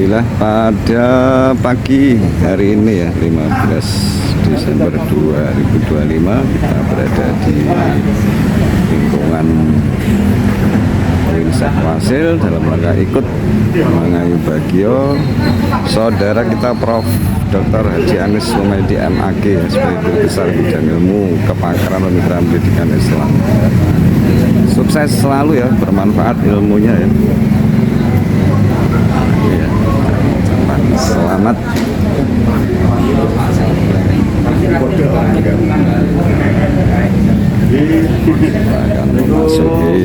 Alhamdulillah pada pagi hari ini ya 15 Desember 2025 kita berada di lingkungan Winsek Wasil dalam rangka ikut mengayu Bagio saudara kita Prof. Dr. Haji Anies Humaydi MAG sebagai Guru Besar Bidang Ilmu Kepakaran Pemikiran Pendidikan Islam. Sukses selalu ya, bermanfaat ilmunya ya. Selamat akan memasuki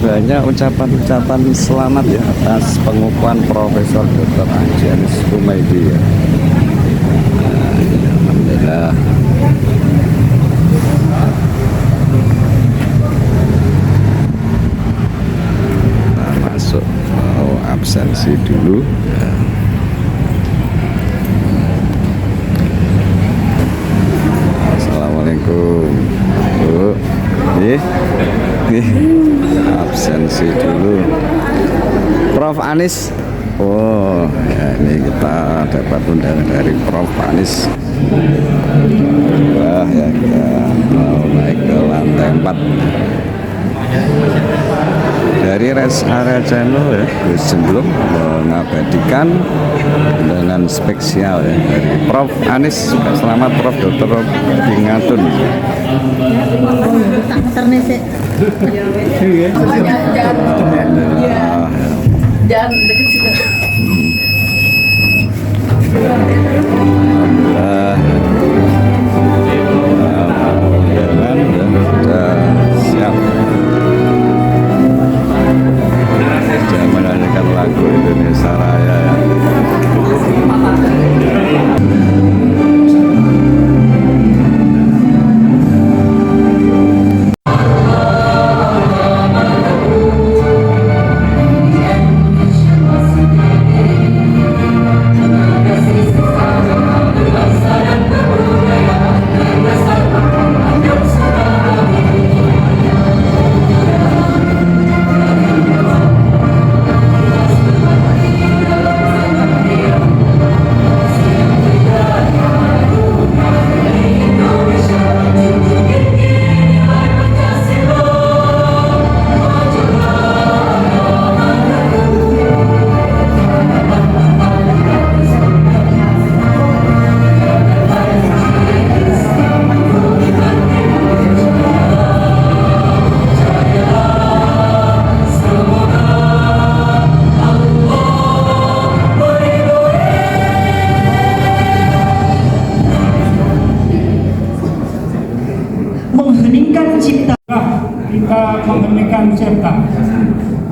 banyak ucapan-ucapan selamat ya atas pengukuhan Profesor Dr. Haji Anies Humaydi ya. Alhamdulillah. Masuk mau absensi dulu ya. Assalamualaikum Bu. Absensi dulu Prof. Anies. Oh ya, ini kita dapat undangan dari Prof. Anies. Wah ya, kita mau naik ke lantai 4 dari rest area channel ya. Sebelum mengabadikan undangan spesial ya dari Prof. Anies. Selamat Prof. Dr. Bingatun. Jangan deket situ. Sudah siap. Sudah menyanyikan lagu Indonesia Raya ya. Kita mengheningkan cipta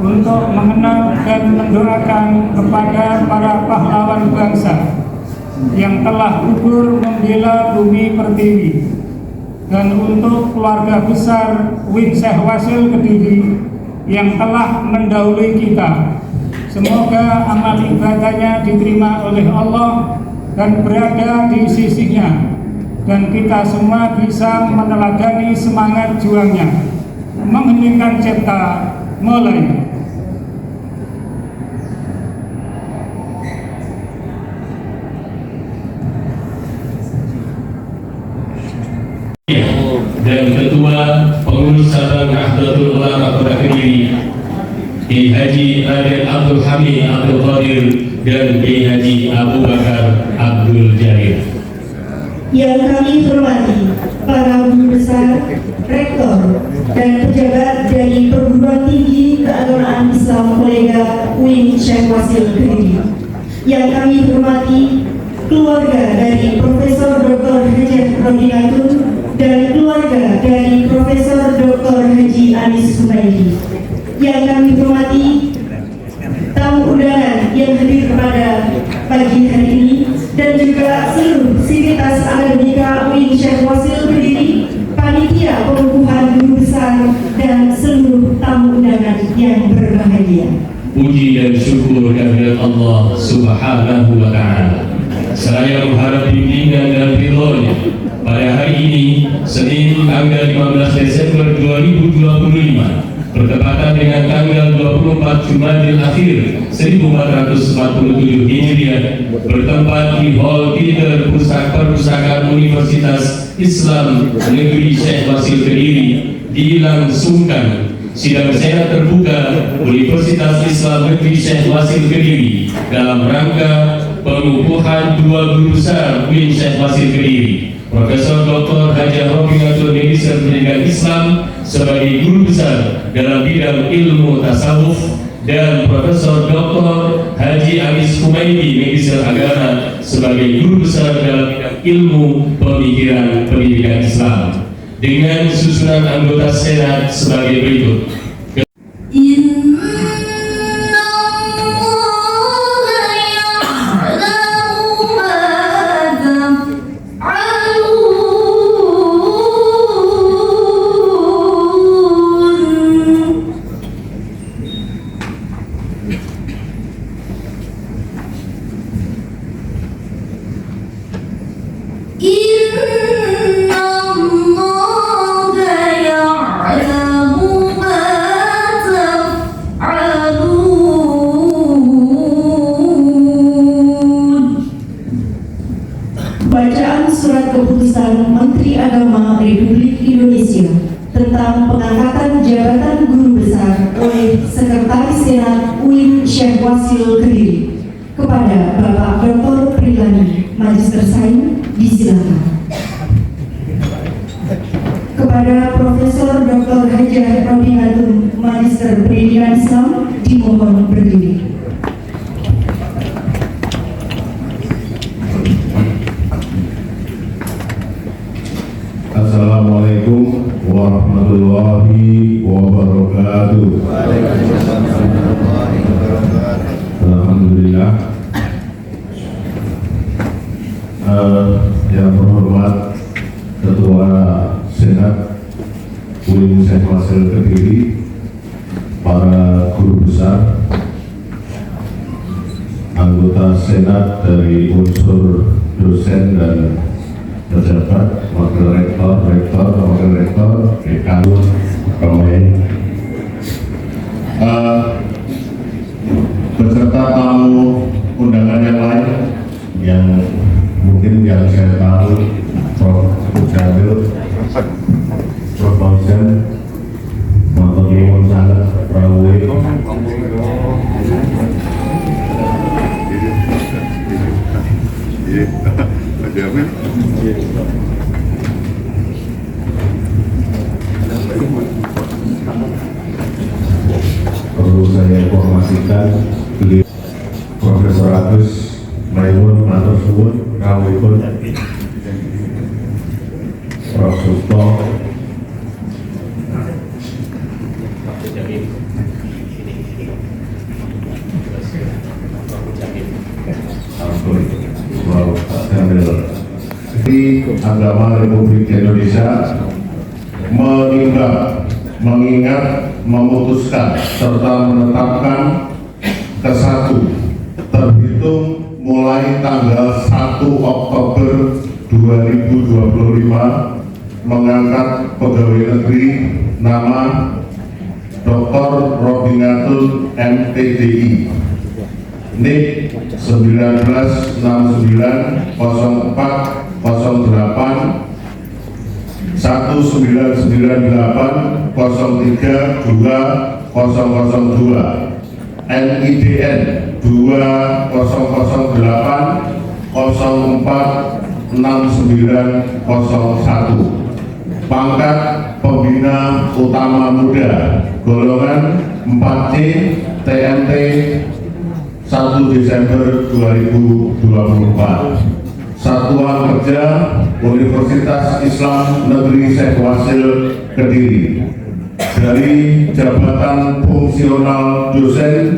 untuk mengenang dan mendoakan kepada para pahlawan bangsa yang telah gugur membela bumi pertiwi, dan untuk keluarga besar Winsek Wasil Kediri yang telah mendahului kita. Semoga amal ibadahnya diterima oleh Allah dan berada di sisinya, dan kita semua bisa meneladani semangat juangnya. Mengheningkan cipta, mulai. Dan Ketua Pengurus Cabang Nahdlatul Ulama Kota Kediri, Kiai Haji Raden Abdul Hamid Abdul Qadir dan Kiai Haji Abu Bakar Abdul Jalil. Yang kami hormati para guru besar, rektor, dan pejabat dari Perguruan Tinggi Keagamaan Islam Kolega Winsek Wasil Kediri. Yang kami hormati keluarga dari Profesor Dr. Haji Bingatun dan keluarga dari Profesor Dr. Haji Anies Humaydi. Yang kami hormati tamu undangan yang hadir pada pagi hari ini, dan juga seluruh sivitas akademika Winsek Wasil Kediri, panitia pengukuhan guru besar, dan seluruh tamu undangan yang berbahagia. Puji dan syukur kehadirat Allah Subhanahu wa Ta'ala. Saya mengharap bimbingan dan ridhonya pada hari ini, Senin tanggal 15 Desember 2025, bertepatan dengan tanggal 24 Jumadil Akhir 1447 Hijriah, bertempat di Hall Theater Perpustakaan Universitas Islam Negeri Syekh Wasil Kediri, dilangsungkan sidang senat terbuka Universitas Islam Negeri Syekh Wasil Kediri dalam rangka pengukuhan dua guru besar UIN Syekh Wasil Kediri, Profesor Dr. Haji Robiatul Magister Pendidikan Islam sebagai guru besar dalam bidang ilmu tasawuf dan Profesor Dr. Haji Anis Humaydi Magister Agama sebagai guru besar dalam bidang ilmu pemikiran pendidikan Islam, dengan susunan anggota senat sebagai berikut. Bacaan surat keputusan Menteri Agama Republik Indonesia tentang pengangkatan jabatan guru besar oleh Sekretaris Senat UIN Syekh Wasil Kediri kepada Bapak Dr. Prilani Magister Sain disilakan. Kepada Profesor Dr. Haji Robiatul Magister Pendidikan Islam dimohon berdiri. Assalamualaikum warahmatullahi wabarakatuh. Alhamdulillah. Yang terhormat Ketua Senat UIN Syekh Wasil Kediri, para guru besar, anggota Senat dari unsur dosen dan pejabat, wakil rektor, wakil rektor, dekan, pemain, beserta tamu undangan yang lain yang mungkin yang saya tahu, Prof. Mujadil, Prof. Fauzan, Matur nuwun sangat rawuh. Perlu saya informasikan, beliau Profesor Agus Maimun matur suwun rawuhipun, Prof. Susto, Agama Republik Indonesia mengingat, memutuskan serta menetapkan ke-1 terhitung mulai tanggal 1 Oktober 2025 mengangkat pegawai negeri nama Dr. Robiatul MPDI NIK 1969 04 08 1998 03 2002 NIDN 2008 04 6901. Pangkat Pembina Utama Muda golongan 4C TMT 1 Desember 2024. Satuan Kerja Universitas Islam Negeri Syekh Wasil Kediri, dari jabatan fungsional dosen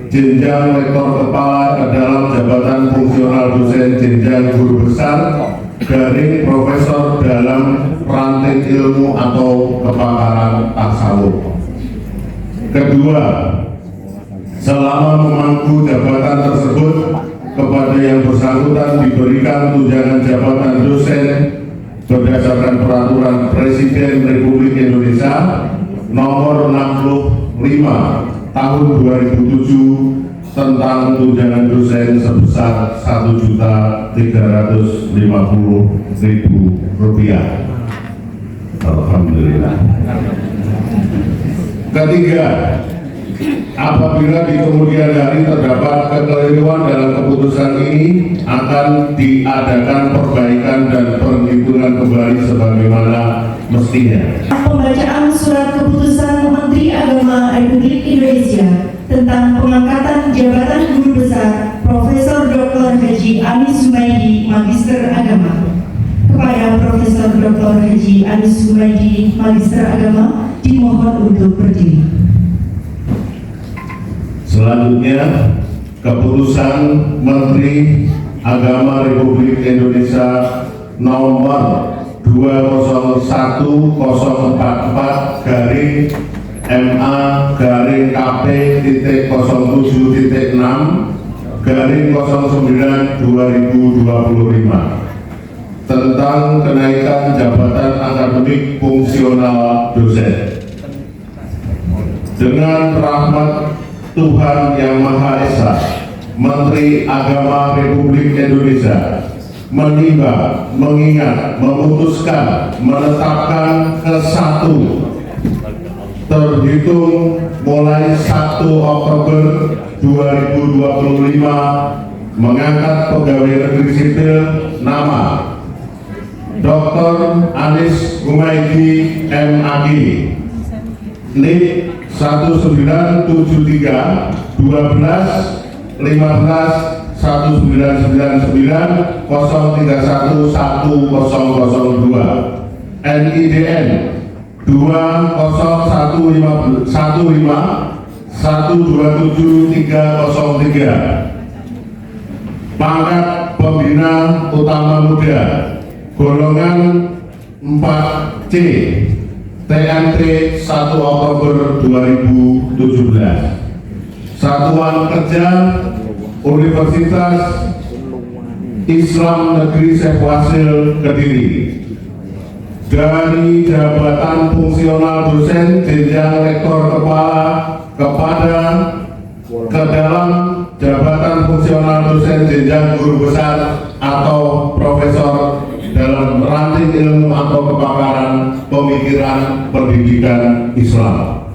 jenjang lektor kepala ke dalam jabatan fungsional dosen jenjang guru besar garing profesor dalam rantai ilmu atau kepakaran tasawuf. Kedua, selama memangku jabatan tersebut kepada yang bersangkutan diberikan tunjangan jabatan dosen berdasarkan Peraturan Presiden Republik Indonesia Nomor 65 Tahun 2007 tentang tunjangan dosen sebesar Rp1.350.000. Alhamdulillah. Ketiga, apabila di kemudian hari terdapat kekeliruan dalam keputusan ini, akan diadakan perbaikan dan perhitungan kembali sebagaimana mestinya. Pembacaan surat keputusan Menteri Agama Republik Indonesia tentang pengangkatan jabatan Guru Besar Profesor Dr. Haji Anis Zumaidi, Magister Agama. Kepada Profesor Dr. Haji Anis Zumaidi, Magister Agama, dimohon untuk berdiri. Selanjutnya, keputusan Menteri Agama Republik Indonesia Nomor 201/44/MA/KP.06/09/2025 tentang kenaikan jabatan akademik fungsional dosen. Dengan rahmat Tuhan Yang Maha Esa, Menteri Agama Republik Indonesia menimbang, mengingat, memutuskan, menetapkan ke-1 terhitung mulai 1 Oktober 2025 mengangkat pegawai negeri sipil nama Dr. Anis Zumaidi MAG NIK 19.12.15.1999.031.102 NIDN 2015127.303 pangkat pembina utama muda golongan 4C TMT 1 Oktober 2017. Satuan Kerja Universitas Islam Negeri Syekh Wasil Kediri. Dari jabatan fungsional dosen jenjang rektor kepala kepada ke dalam jabatan fungsional dosen jenjang guru besar atau profesor dalam ranting ilmu atau kepakaran pemikiran pendidikan Islam.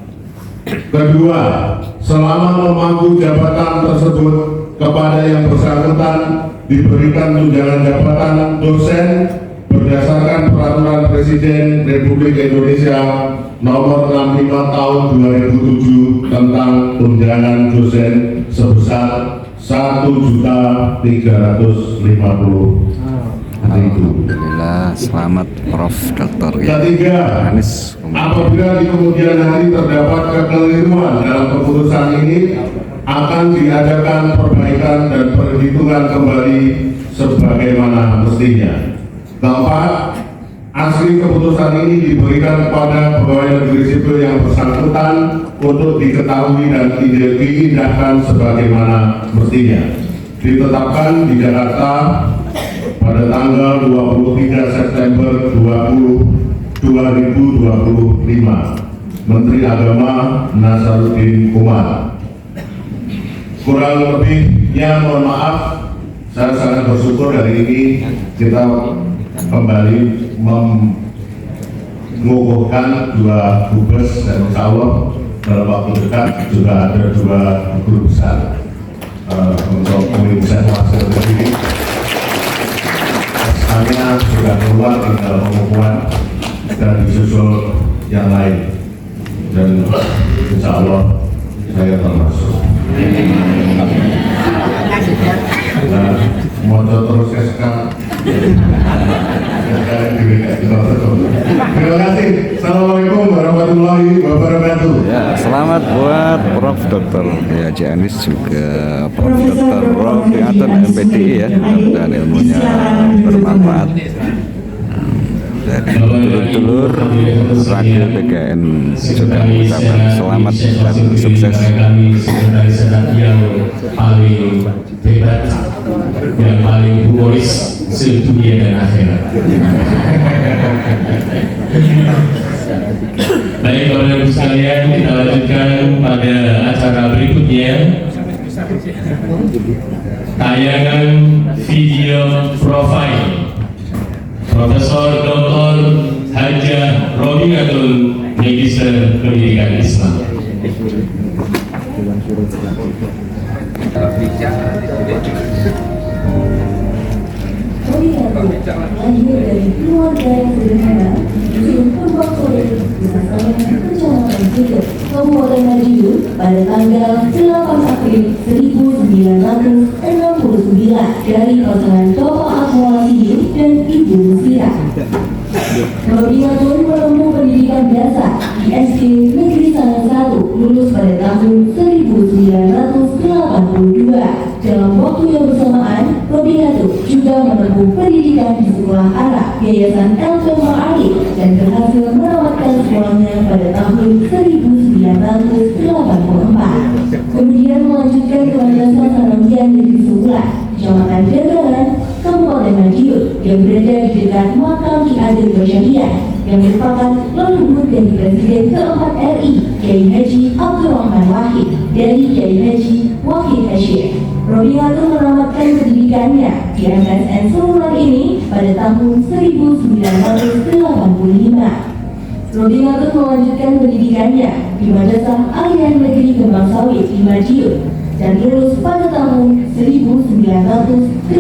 Kedua, selama memangku jabatan tersebut kepada yang bersangkutan diberikan tunjangan jabatan dosen berdasarkan Peraturan Presiden Republik Indonesia Nomor 65 Tahun 2007 tentang tunjangan dosen sebesar Rp1.350.000. Alhamdulillah, selamat Prof. Dr. Ketiga, Anis apabila di kemudian hari terdapat kekeliruan dalam keputusan ini, akan diadakan perbaikan dan perhitungan kembali sebagaimana mestinya. Keempat, asli keputusan ini diberikan kepada pegawai negeri sipil yang bersangkutan untuk diketahui dan diindahkan sebagaimana mestinya. Ditetapkan di Jakarta pada tanggal 23 September 2025. Menteri Agama Nasaruddin Umar. Kurang lebihnya mohon maaf, saya sangat bersyukur hari ini kita kembali mengukuhkan 2 dubes dan insya Allah dalam waktu dekat juga ada 2 guru besar untuk Universitas Wasil Kediri. Hanya sudah keluar tinggal pengukuhan dan disusul yang lain, dan insya Allah saya termasuk. Nah, mau terus SK. Terima kasih. Assalamualaikum warahmatullahi wabarakatuh. Ya, selamat buat Prof. Dr. Haji Anis, juga Prof. Dr. Rofiatun MPDI ya, dan ilmunya bermanfaat. dari dulur-dulur Radio PGN juga mengucapkan selamat dan sukses. Kami sekretaris senat yang paling hebat, yang paling humoris sedunia dan akhirat. Baik Bapak Ibu sekalian, kita lanjutkan pada acara berikutnya. Tayangan video profile Profesor Dr. Hajah Robiatul Magister Pendidikan Islam. lahir dari keluarga yang sederhana, dusun Purwokerto, bersama Kecamatan Sider, Kabupaten Madiun, pada tanggal 8 April 1969 dari pasangan Bapak Akumulasi dan Ibu Musira. Robiatul menempuh pendidikan dasar di SD Negeri Sangat 1, lulus pada tahun 1982. Dalam waktu yang bersamaan, Robiatul juga menempuh pendidikan di sekolah anak Yayasan LP Ma'arif dan berhasil menamatkan sekolahnya pada tahun 1984. Kemudian melanjutkan ke Madrasah Sanawiyah Negeri 11, Kecamatan Dagaran, Kabupaten Madiun, yang berada di dekat makam Ki Ageng Basyariah, yang merupakan leluhur dari Presiden keempat RI, Kiai Haji Abdurrahman Wahid, dari Kiai Haji Wahid Hasyim. Robiatul menamatkan pendidikannya di MTSN Serulan ini pada tahun 1985. Robiatul melanjutkan pendidikannya di Madrasah Alian Negeri Kembang Sawit di Madiun dan lulus pada tahun 1988.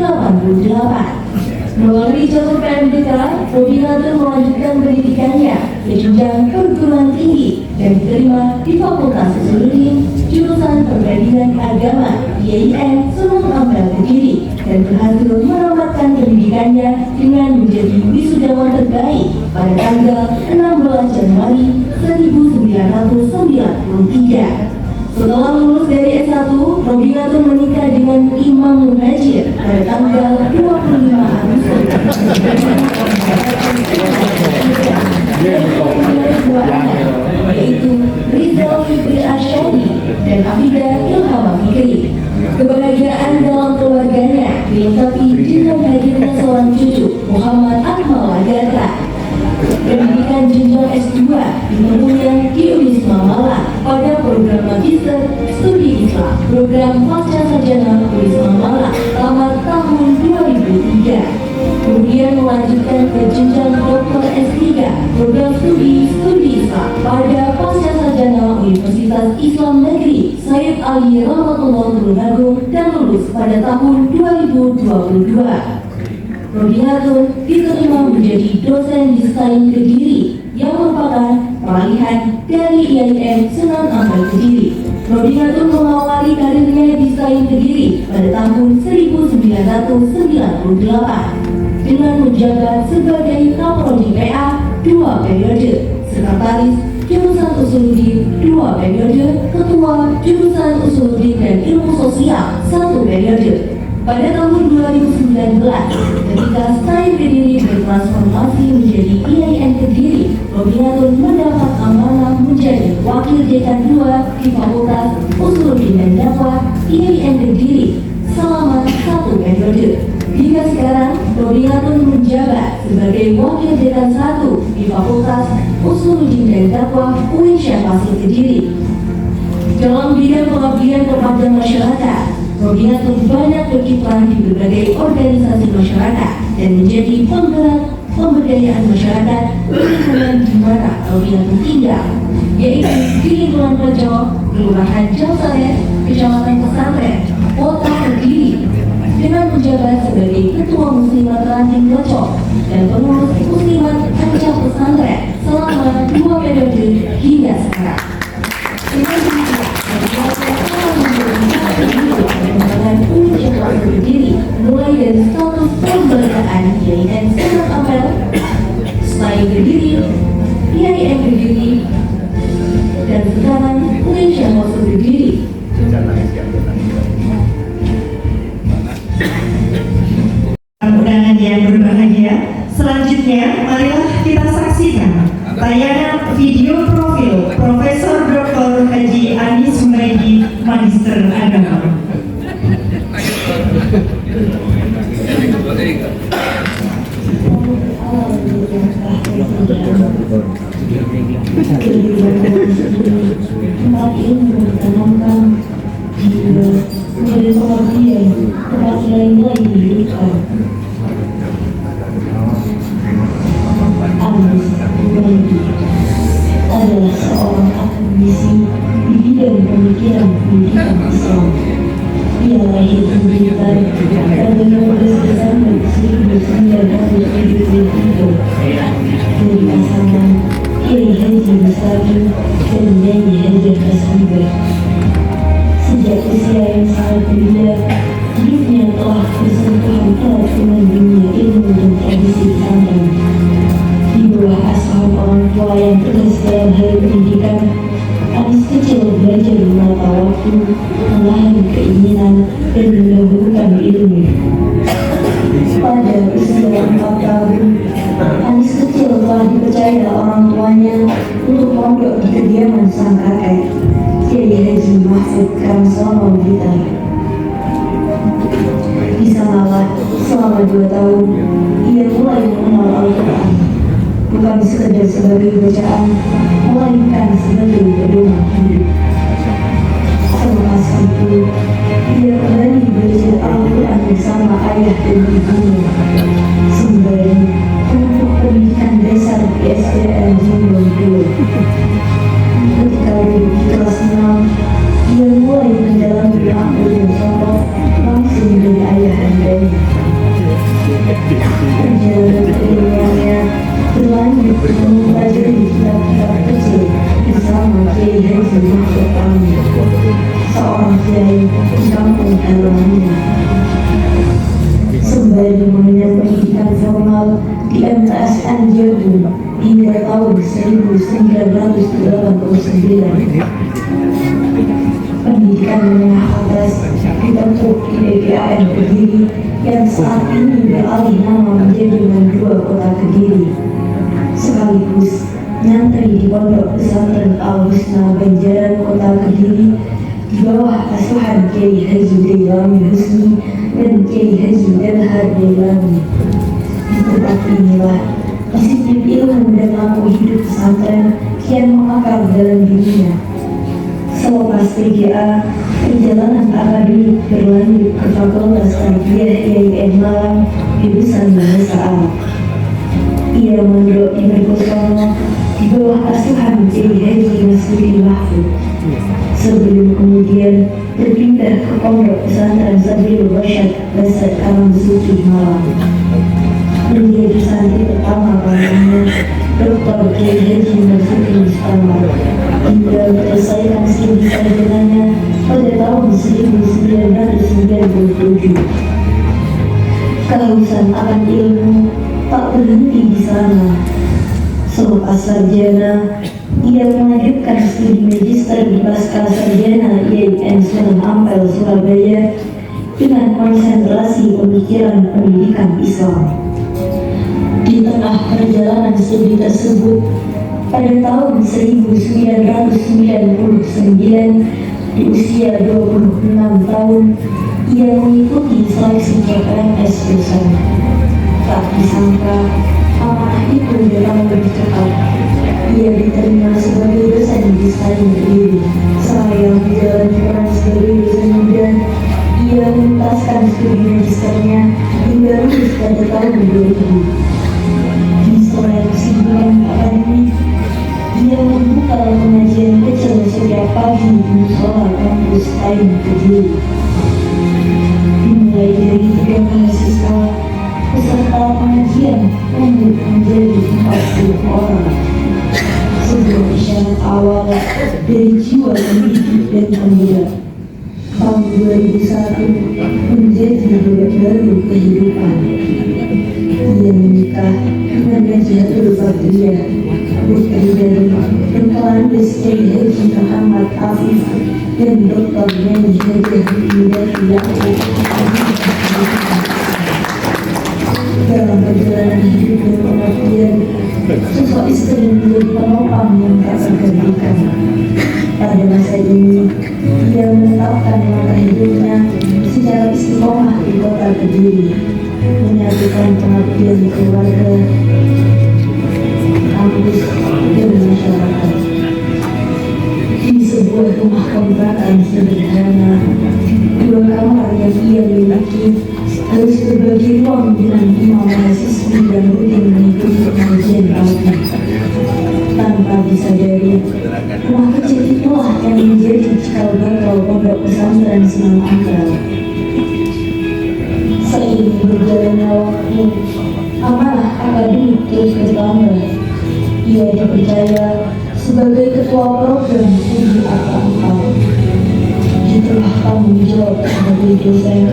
Melalui jalur PMDK, Robiatul melanjutkan pendidikannya ke jenjang perguruan tinggi dan diterima di Fakultas Usuludin, jurusan Perbandingan Agama IAIN Sunan Ampel Kediri, dan berhasil menamatkan pendidikannya dengan menjadi wisudawan terbaik pada tanggal 16 Januari 1993. Setelah lulus dari S1, Robiatul menikah dengan Imam Muhajir pada tanggal 25 Agustus. Yaitu Rizal Fikri Arsyadi dan Afidah Ilhamah Fikri. Kebahagiaan dalam keluarganya dilengkapi dengan hadirnya seorang cucu, Muhammad Akmal Agarta. Pendidikan jenjang S2 ditempuhnya di Unisma Malang pada program Magister Studi Islam, program Pasca Sarjana Unisma Malang tamat tahun 2003. Kemudian melanjutkan ke jenjang Dr. S3 program Studi Islam pada Pasca Sarjana Universitas Islam Negeri Said Ali Rahmatullah Tulungagung dan lulus pada tahun 2022. Robiatul diterima menjadi dosen di STAIN Kediri yang merupakan peralihan dari IAIN Sunan Ampel Kediri. Robiatul mengawali karirnya di STAIN Kediri pada tahun 1998 dengan menjabat sebagai Kaprodi PA 2 periode, sekretaris jurusan Usuludin 2 periode, ketua jurusan Usuludin dan Ilmu Sosial 1 periode. Pada tahun 2019, ketika STAIN Kediri bertransformasi menjadi IAIN Kediri, Robiatul mendapat amanah menjadi Wakil Dekan 2 di Fakultas Usuludin dan Dakwah IAIN Kediri selama 1 periode. Hingga sekarang, Robiatul menjabat sebagai Wakil Dekan 1 di Fakultas Usuludin dan Dakwah UIN Syekh Fasil Kediri. Dalam bidang pengabdian kepada masyarakat, Robiatul banyak berkiprah di berbagai organisasi masyarakat dan menjadi penggerak pemberdayaan masyarakat di lingkungan di mana Robiatul tinggal, yaitu di lingkungan Plecok, Kelurahan Jamsaleh, Kecamatan Pesantren, Kota Kediri, dengan menjabat sebagai Ketua Muslimat Ranting Plecok dan pengurus Muslimat Ancak Pesantren selama 2 periode hingga sekarang. Berdiri mulai dari status kelembagaan IAIN Sunan Ampel, STAIN Kediri, IAIN Kediri, dan sekarang UIN Syekh Fasil Kediri. Undangan yang berbahagia, selanjutnya marilah kita saksikan tayangan video profil Profesor Dr. Haji Anis Humaydi, Magister Agama. Tempat ini menanamkan jiwa menjadi pengabdian tempat nilai-nilai dihidupkan. Anis Humaydi adalah seorang akademisi di bidang pemikiran pendidikan Islam. Ia lahir di Blitar pada 15 Desember 1973 dari pasangan Kiai Haji Musadi dan Nyai Hajar Hasbibar. Sejak usia yang sangat belia, hidupnya telah bersentuhan erat dengan dunia ilmu dan tradisi pesantren. Di bawah asuhan orang tua yang tegas dalam hal pendidikan, Anis kecil belajar di mata waktu, menahan keinginan dan mendahulukan ilmu. Pada usia 4 tahun, Anis kecil telah dipercaya orang tuanya untuk mondok di kediaman sang kakek, Kiai Haji Mahfud Kamsono Blitar. Di sanalah selama 2 tahun ia mulai mengenal Al-Quran, bukan sekedar sebagai bacaan, melainkan sebagai pedoman hidup. Selepas itu, ia kembali belajar Al-Quran bersama ayah dan ibunya, sembari menempuh pendidikan dasar di SDN Jombang II. Ketika duduk di kelas 6, ia mulai menjalani akil dan contoh langsung dari ayah dan perjalanan keilmuannya berlanjut dengan mempelajari kitab-kitab kecil bersama Kiai Haji Mahfud Kami, seorang kiai di kampung halamannya. Sembari mengenyam pendidikan formal di MTS Anjagung hingga tahun 1989. Pendidikan menengah atas ditempuh di PPAN Kediri yang saat ini beralih nama menjadi Mandua Kota Kediri, sekaligus nyantri di Pondok Pesantren Al-Husna Banjaran Kota Kediri di bawah asuhan Kiai Haji Dailami Husni dan Kiai Haji Dalhar Dailami. Di tempat inilah disiplin ilmu dan lampu hidup pesantren kian mengakar dalam dirinya. Selepas PGA, perjalanan akademik berlanjut ke Fakultas Tarbiyah IAIN Malang jurusan Bahasa Arab. Ia mondok di Mergosono di bawah asuhan Kiai Haji Masudi Mahfud, sebelum kemudian berpindah ke Pondok Pesantren Sabilul Rasyad Basat Karangsuci Malang. Menjadi santri pertama padanya Dr. Kiai Haji Masudi Mustamar hingga menyelesaikan studi sarjananya pada tahun 1997. Kehausan akan ilmu tak berhenti di sana. Selepas sarjana, ia melanjutkan studi magister di Pasca Sarjana IAIN Sunan Ampel, Surabaya dengan konsentrasi pemikiran pendidikan Islam. Di tengah perjalanan studi tersebut, pada tahun 1999, di usia 26 tahun, ia mengikuti seleksi CPNS jurusan. Tak disangka, amanah itu datang lebih cepat. Ia diterima sebagai dosen di Stadion Kediri. Seraya menjalani peran sebagai dosen muda, ia menuntaskan studi magisternya hingga lulus pada tahun 2000. Di selain kesibukan akademik, ia membuka pengajian kecil setiap pagi di musola kampus Stadion Kediri. Dimulai dari 3 mahasiswa, peserta pengajian tumbuh menjadi 40 orang. Sebuah isyarat awal dari jiwa pendidik dan pemuda. Tahun 2001 menjadi babak baru kehidupan. Ia menikah dengan Najatul Fadliyah, putri dari Kepala Kiai Haji Muhammad Afif dan Dr. Nyai Hajar Hidayat Yaqub. dalam perjalanan hidup dan pengabdian, sosok istri menjadi penopang yang tak tergantikan. Pada masa ini, ia menetapkan langkah hidupnya secara istiqomah di kota Kediri, menyatukan pengabdian keluarga, kampus, dan masyarakat. Di sebuah rumah kontrakan sederhana, 2 kamar yang ia miliki harus berbagi ruang dengan 5 mahasiswi yang rutin mengikuti pengajian pagi. Tanpa disadari, rumah kecil itulah yang menjadi cikal bakal pondok pesantren Sunan Ampel. Seiring berjalannya waktu, amanah akademik terus bertambah. Ia dipercaya sebagai ketua program studi Ampel. Itulah tanggung jawab sebagai dosen,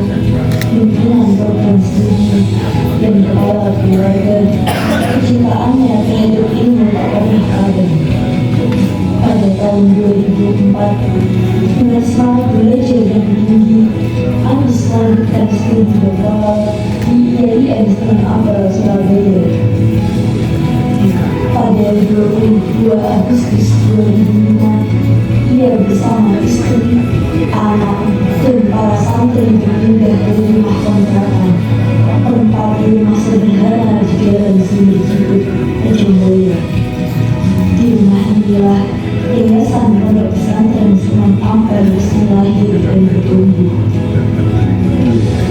pimpinan program studi, dan kepala keluarga. Kecintaannya terhadap ilmu tak pernah padam. Pada tahun 2004, dengan semangat belajar yang tinggi, Anis melanjutkan studi doktoral di IAIN Sunan Ampel, Surabaya. Pada 22 Agustus 2005, ia bersama istri, anak, dan para santri berpindah ke rumah kontrakan, tempat rumah sederhana di Jalan Sumber Ciput, Ejomboyo. Di rumah inilah yayasan pondok pesantren Sunan Ampel lahir dan bertumbuh.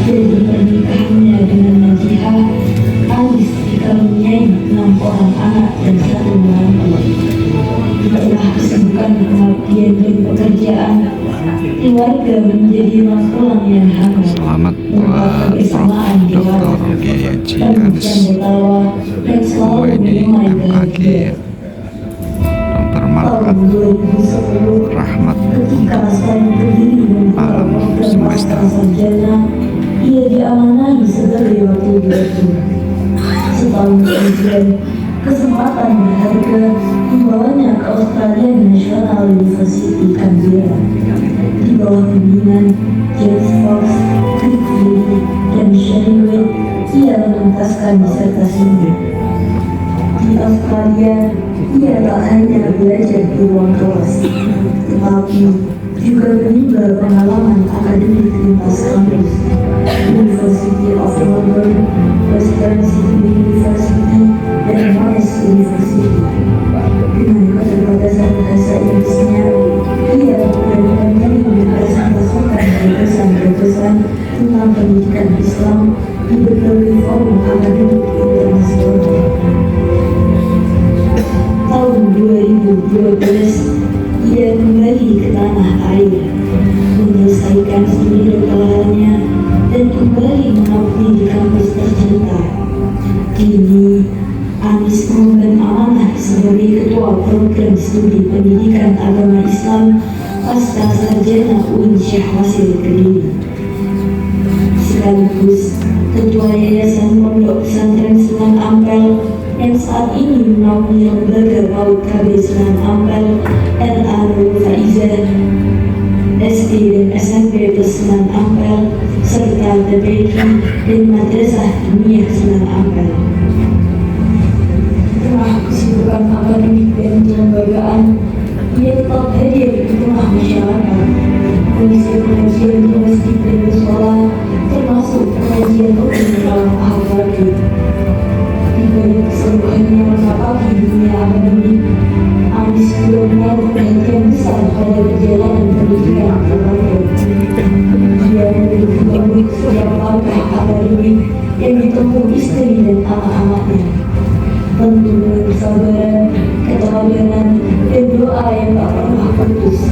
Dari pernikahannya dengan Najihah, Anis dikaruniai 6 orang anak dan 1 menantu. Di tengah kesibukan pengabdian dan pekerjaan, keluarga menjadi tulang yang hangat. Selamat Tempat kebersamaan di Dr. Kiai Haji Anis bertawa dan selalu menyemai bahagia. Dr. Malkat Tahun 2010, Rahmat ketika Aslan Kediri membuka Alam program semesta. Pasca Sarjana, ia diamanai sebagai wakil direktur. Setahun kemudian, kesempatan berharga membawanya ke Australian National University Canberra. Di bawah bimbingan James Fox, Rick Lee, dan Shelley Wade, ia menuntaskan disertasinya. Di Australia, ia tak hanya belajar di ruang kelas, tetapi juga menimba pengalaman akademik lintas kampus. University of Melbourne, Western Sydney University, dan Monash University. Dengan keterbatasan bahasa Inggrisnya, ia berani mempresentasikan gagasan-gagasan tentang pendidikan Islam di berbagai forum akademik internasional. Tahun 2012, ia kembali ke tanah air, menyelesaikan studi doktoralnya, dan kembali mengabdi di kampus tercinta. Kini, Anis mengemban amanah sebagai ketua program studi pendidikan agama Islam pasca sarjana UIN Syekh Wasir Kediri. Sekaligus ketua Yayasan Pondok Pesantren Sunan Ampel yang saat ini menaungi lembaga PAUD KB Sunan Ampel, RA Nurul Faizah, SD dan SMP Sunan Ampel, serta TPQ dan Madrasah Dunia Sunan Ampel. Tengah kesibukan akademik dan kelembagaan, ia tetap hadir di tengah masyarakat, mengisi pengajian domestik dan musola, termasuk pengajian rutin dalam ahal wajib. Di balik keseluruhannya menapaki dunia akademik, Anis juga menaruh perhatian besar pada perjalanan pendidikan keluarga. Dia mendukung setiap langkah akademik yang ditempuh istri dan anak-anaknya. Tentu dengan kesabaran, ketelatenan, dan doa yang tak pernah putus.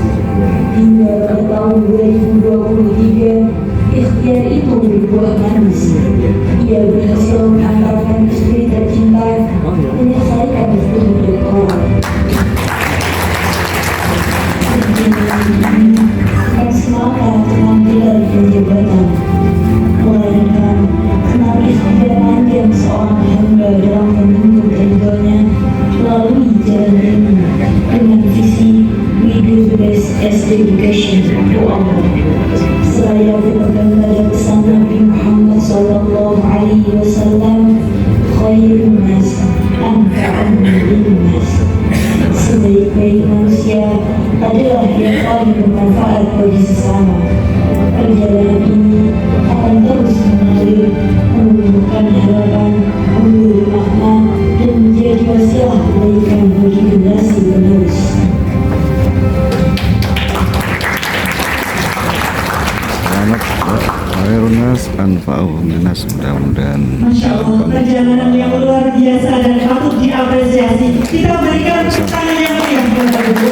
Hingga pada tahun 2023, ikhtiar itu berbuah manis. Ia berhasil mengantarkan istri tercinta menyelesaikan studi doktoral. Bukan semata penampilan dan jabatan, melainkan tentang ikhtiar panjang seorang hamba dalam menuntut ridhonya melalui jalan ini dengan visi We Do the Best as Education to Allah. Seraya berpegang pada pesan Nabi Muhammad SAW, kemuliaan lintas. Sebaik-baik manusia adalah yang paling bermanfaat bagi sesama. Perjalanan ini akan terus mengalir, menumbuhkan harapan, memberi makna, dan menjadi wasilah kebaikan bagi generasi penerus. Selamat Khairunnas Anfa'uhum Linnas, mudah-mudahan Masya Allah, perjalanan yang luar biasa dan patut diapresiasi. Kita berikan tepuk tangan yang meriah buat Bapak Ibu.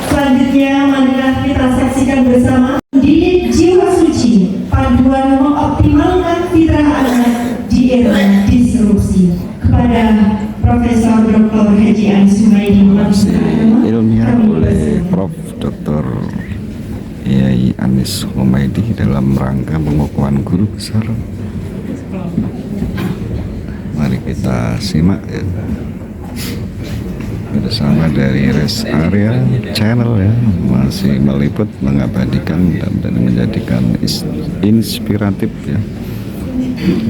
Selanjutnya, marilah kita saksikan bersama Didik Jiwa Suci, panduan mengoptimalkan fitrah anak di era disrupsi, kepada Profesor Dr. Haji Anis Humaydi ilmiah oleh Prof. Dr. Yai Anis Humaydi dalam rangka pengukuhan guru besar. Mari kita simak ya, bersama dari Rest Area Channel ya, masih meliput, mengabadikan dan menjadikan inspiratif ya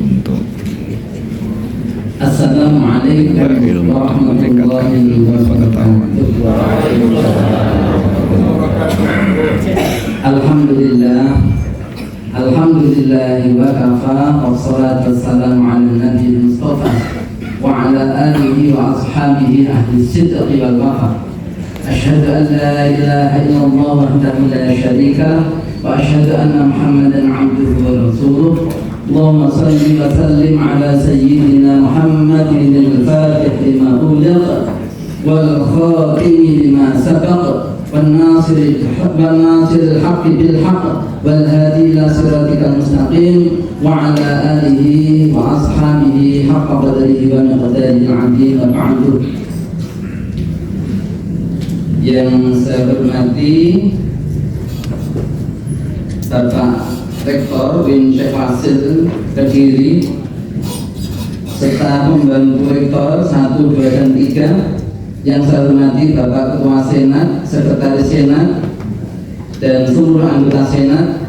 untuk Assalamualaikum warahmatullahi wabarakatuh. Alhamdulillah wa kafa, wassalatu wassalamu ala nabiyil mustafa wa ala alihi wa ashabihi ahli sidqi wal wafa. Asyhadu an la ilaha illallah wahdahu la syarika wa asyhadu anna Muhammadan abduhu wa rasuluh. Allahumma salli wa sallim ala sayyidina Muhammadin al-fatih lima uliq wal khatim lima sabaq والناصر الحق بالحق والهادي إلى صراطك المستقيم وعلى آله وأصحابه حق قدره ومقداره العظيم وبعد. Yang saya hormati Bapak Rektor Win Syekh Wasil Kediri serta pembantu Rektor 1, 2, dan 3. Yang saya hormati Bapak Ketua Senat, Sekretaris Senat, dan seluruh anggota Senat,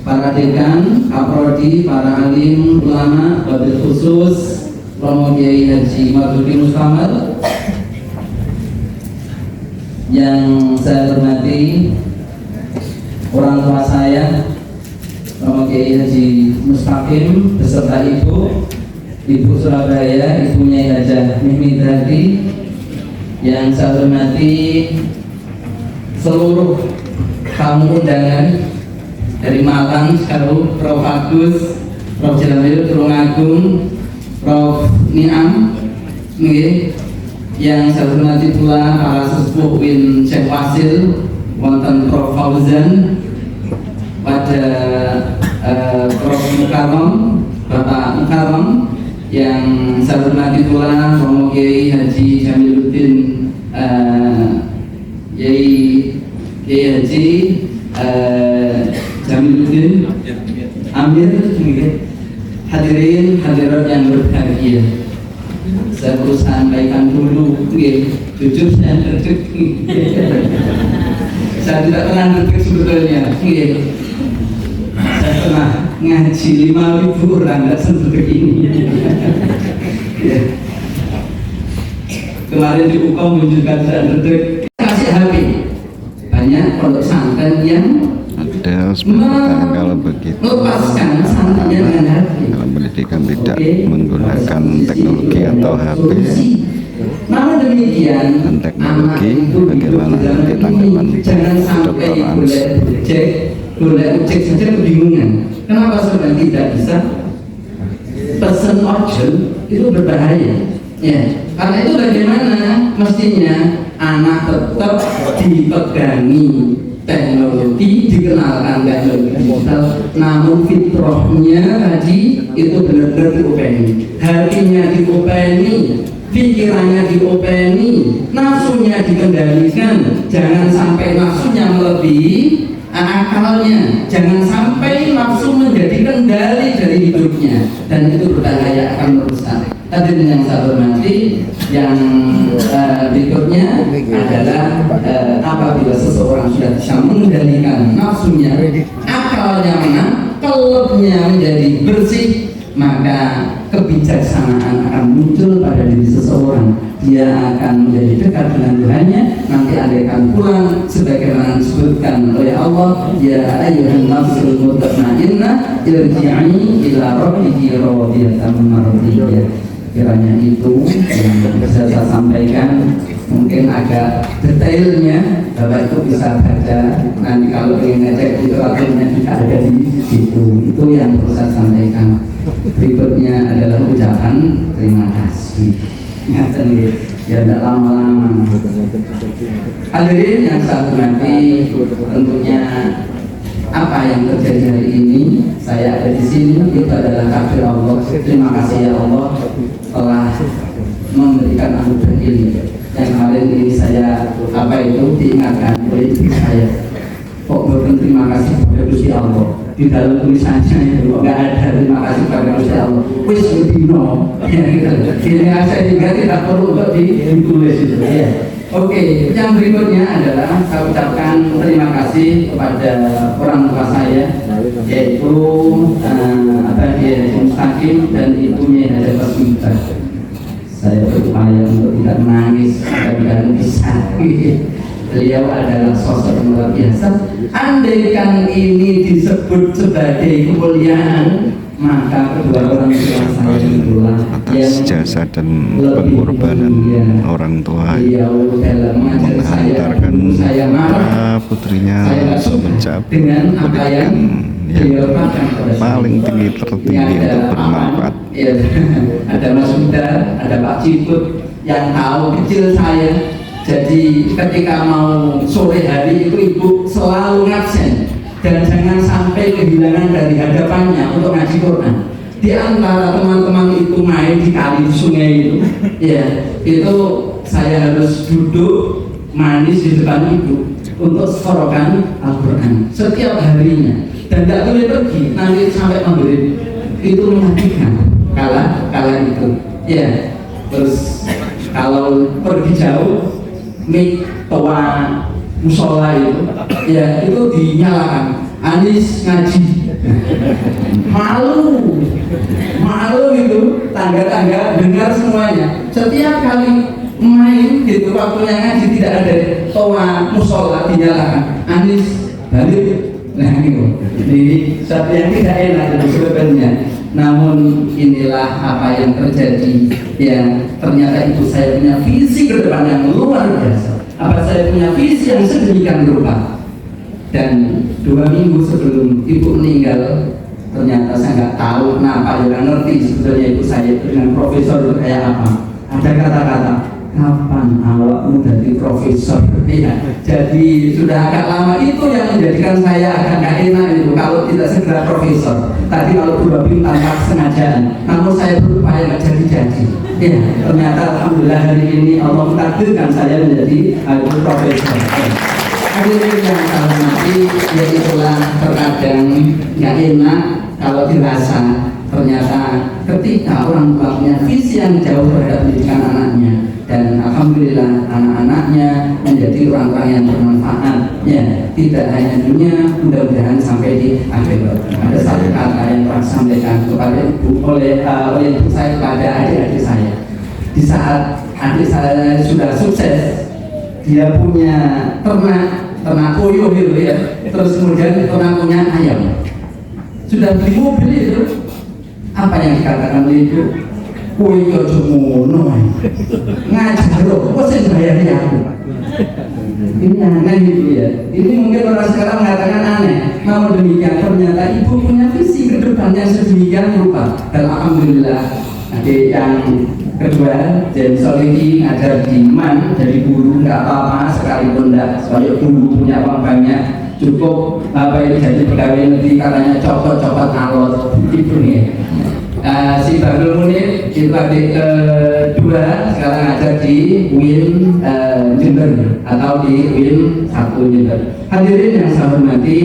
para dekan, kaprodi, para alim, ulama, wabil khusus, Romo Kiai Haji Mahdudi Mustamar. Yang saya hormati orang tua saya, Romo Kiai Haji Mustaqim beserta Ibu Surabaya, Ibunya Hajah Mimi Dradi. Yang saya hormati seluruh tamu undangan dari Malang, sekarang Prof. Agus, Prof. Jalil, Prof. Agung, Prof. Niam, yang saya hormati pula para sesepuh Win Syekh Wasil, wonten Prof. Fauzan, pada Prof. Mukarram, Bapak Mukarram, yang saya hormati pula Romo Kiai Haji Jamiluddin Kiai Haji Jamiluddin Amir, hadirin hadirat yang berbahagia. Saya perlu sampaikan dulu, jujur saya deg-deg. Saya tidak pernah deg-deg sebetulnya. Saya pernah ngaji 5.000 orang, tidak sedek ini. Kemarin di UKOM menunjukkan saya deg-deg. Kasih HP. Banyak pondok pesantren yang ada sebenarnya kalau begitu melepaskan santrinya dengan HP. Dalam pendidikan tidak menggunakan teknologi atau HP. Namun demikian, Dan teknologi bagaimana nanti tanggapan jangan sampai Dr. Anis? boleh cek saja kebingungan. Kenapa sebenarnya tidak bisa pesan ojol itu berbahaya? Ya, karena itu bagaimana mestinya anak tetap dipegangi teknologi, dikenalkan teknologi digital, namun fitrahnya tadi itu benar-benar diopeni, hatinya diopeni, pikirannya diopeni, nafsunya dikendalikan, jangan sampai nafsunya melebihi akalnya, jangan sampai nafsu menjadi kendali dari hidupnya, dan itu berbahaya, akan merusak. Tadi yang saya hormati, yang berikutnya adalah apabila seseorang sudah bisa mengendalikan nafsunya, akalnya menang, qalbnya menjadi bersih, maka kebijaksanaan akan muncul pada diri seseorang. Dia akan menjadi dekat dengan Tuhannya. Nanti andaikan pulang sebagaimana disebutkan oleh Allah, ya ayyuhan nafsul mutmainnah irji'i ila rabbiki radiyatan mardiyah. Kiranya itu yang bisa saya sampaikan. Mungkin agak detailnya Bapak itu bisa baca, nanti kalau ingin ngecek literaturnya juga ada di situ. Itu yang perlu saya sampaikan. Berikutnya adalah ucapan terima kasih. Ya tidak lama-lama. Hadirin yang saya hormati, tentunya apa yang terjadi hari ini, saya ada di sini itu adalah takdir Allah. Terima kasih ya Allah telah memberikan anugerah ini. Yang kemarin ini saya diingatkan oleh ibu saya, kok bukan terima kasih kepada Gusti Allah. Di dalam tulisannya itu nggak ada terima kasih kepada Gusti Allah. Wis dino, ya gitu. Ini saya juga tidak perlu untuk ditulis itu. Ya. Oke, yang berikutnya adalah saya ucapkan terima kasih kepada orang tua saya, yaitu Mustaqim dan ibunya yang ada Basmita. Saya berupaya untuk tidak menangis dan bisa. Beliau adalah sosok yang luar biasa. Andaikan ini disebut sebagai kemuliaan, maka kedua orang tua saya itulah atas jasa dan pengorbanan orang tua menghantarkan putrinya mencapai pendidikan yang paling tinggi tertinggi untuk bermanfaat. Ada Mas Huda, ada Pak Ciput yang tahu kecil saya. Jadi ketika mau sore hari itu ibu selalu ngabsen dan jangan sampai kehilangan dari hadapannya untuk ngaji Quran. Di antara teman-teman itu main di kali di sungai itu, ya itu saya harus duduk manis di depan ibu untuk sorokan Al-Quran setiap harinya dan tidak boleh pergi nanti sampai maghrib. Itu menyakitkan kala itu, ya. Terus kalau pergi jauh mik toa musola itu, ya itu dinyalakan. Anis ngaji, malu itu tangga-tangga dengar semuanya. Setiap kali main gitu waktunya ngaji tidak ada toa musola dinyalakan. Anis balik. Nah ini satu yang tidak enak sebenarnya. Namun inilah apa yang terjadi. Ya ternyata ibu saya punya visi ke depan yang luar biasa. Apa saya punya visi yang sedemikian rupa. Dan 2 minggu sebelum ibu meninggal, ternyata saya nggak tahu kenapa, nggak ngerti sebetulnya ibu saya dengan profesor itu kayak apa. Ada kata-kata, kapan awakmu jadi profesor? Ya, jadi sudah agak lama itu yang menjadikan saya agak nggak enak itu kalau tidak segera profesor. Tadi kalau 2 bintang tanpa sengajaan, namun saya berupaya nggak jadi. Ya, ternyata alhamdulillah hari ini Allah mentakdirkan saya menjadi profesor. Hadirin yang saya hormati, ya itulah terkadang nggak enak kalau dirasa. Ternyata ketika orang tua punya visi yang jauh terhadap pendidikan anaknya, dan alhamdulillah anak-anaknya menjadi orang-orang yang bermanfaat, ya tidak hanya dunia, mudah-mudahan sampai di akhirat. Ada satu kata yang pernah sampaikan kepada ibu oleh ibu saya kepada adik-adik saya. Di saat adik saya sudah sukses, dia punya ternak puyuh gitu ya, terus kemudian ternak punya ayam, sudah beli mobil itu, apa yang dikatakan oleh ibu? Puyuh semono ngajar loh, kok saya bayarnya aku? Ini aneh gitu ya. Ini mungkin orang sekarang mengatakan aneh, namun demikian ternyata ibu punya visi ke depan yang sedemikian rupa. Dan alhamdulillah adik yang kedua, Jen Solihi ngajar di Man, jadi guru nggak apa-apa sekalipun enggak, soalnya guru punya uang banyak, cukup apa itu jadi pegawai negeri katanya copot-copot alot itu nih. Si Bahrul Munir itu adik kedua sekarang ngajar di UIN Jember atau di UIN 1 Jember. Hadirin yang saya hormati,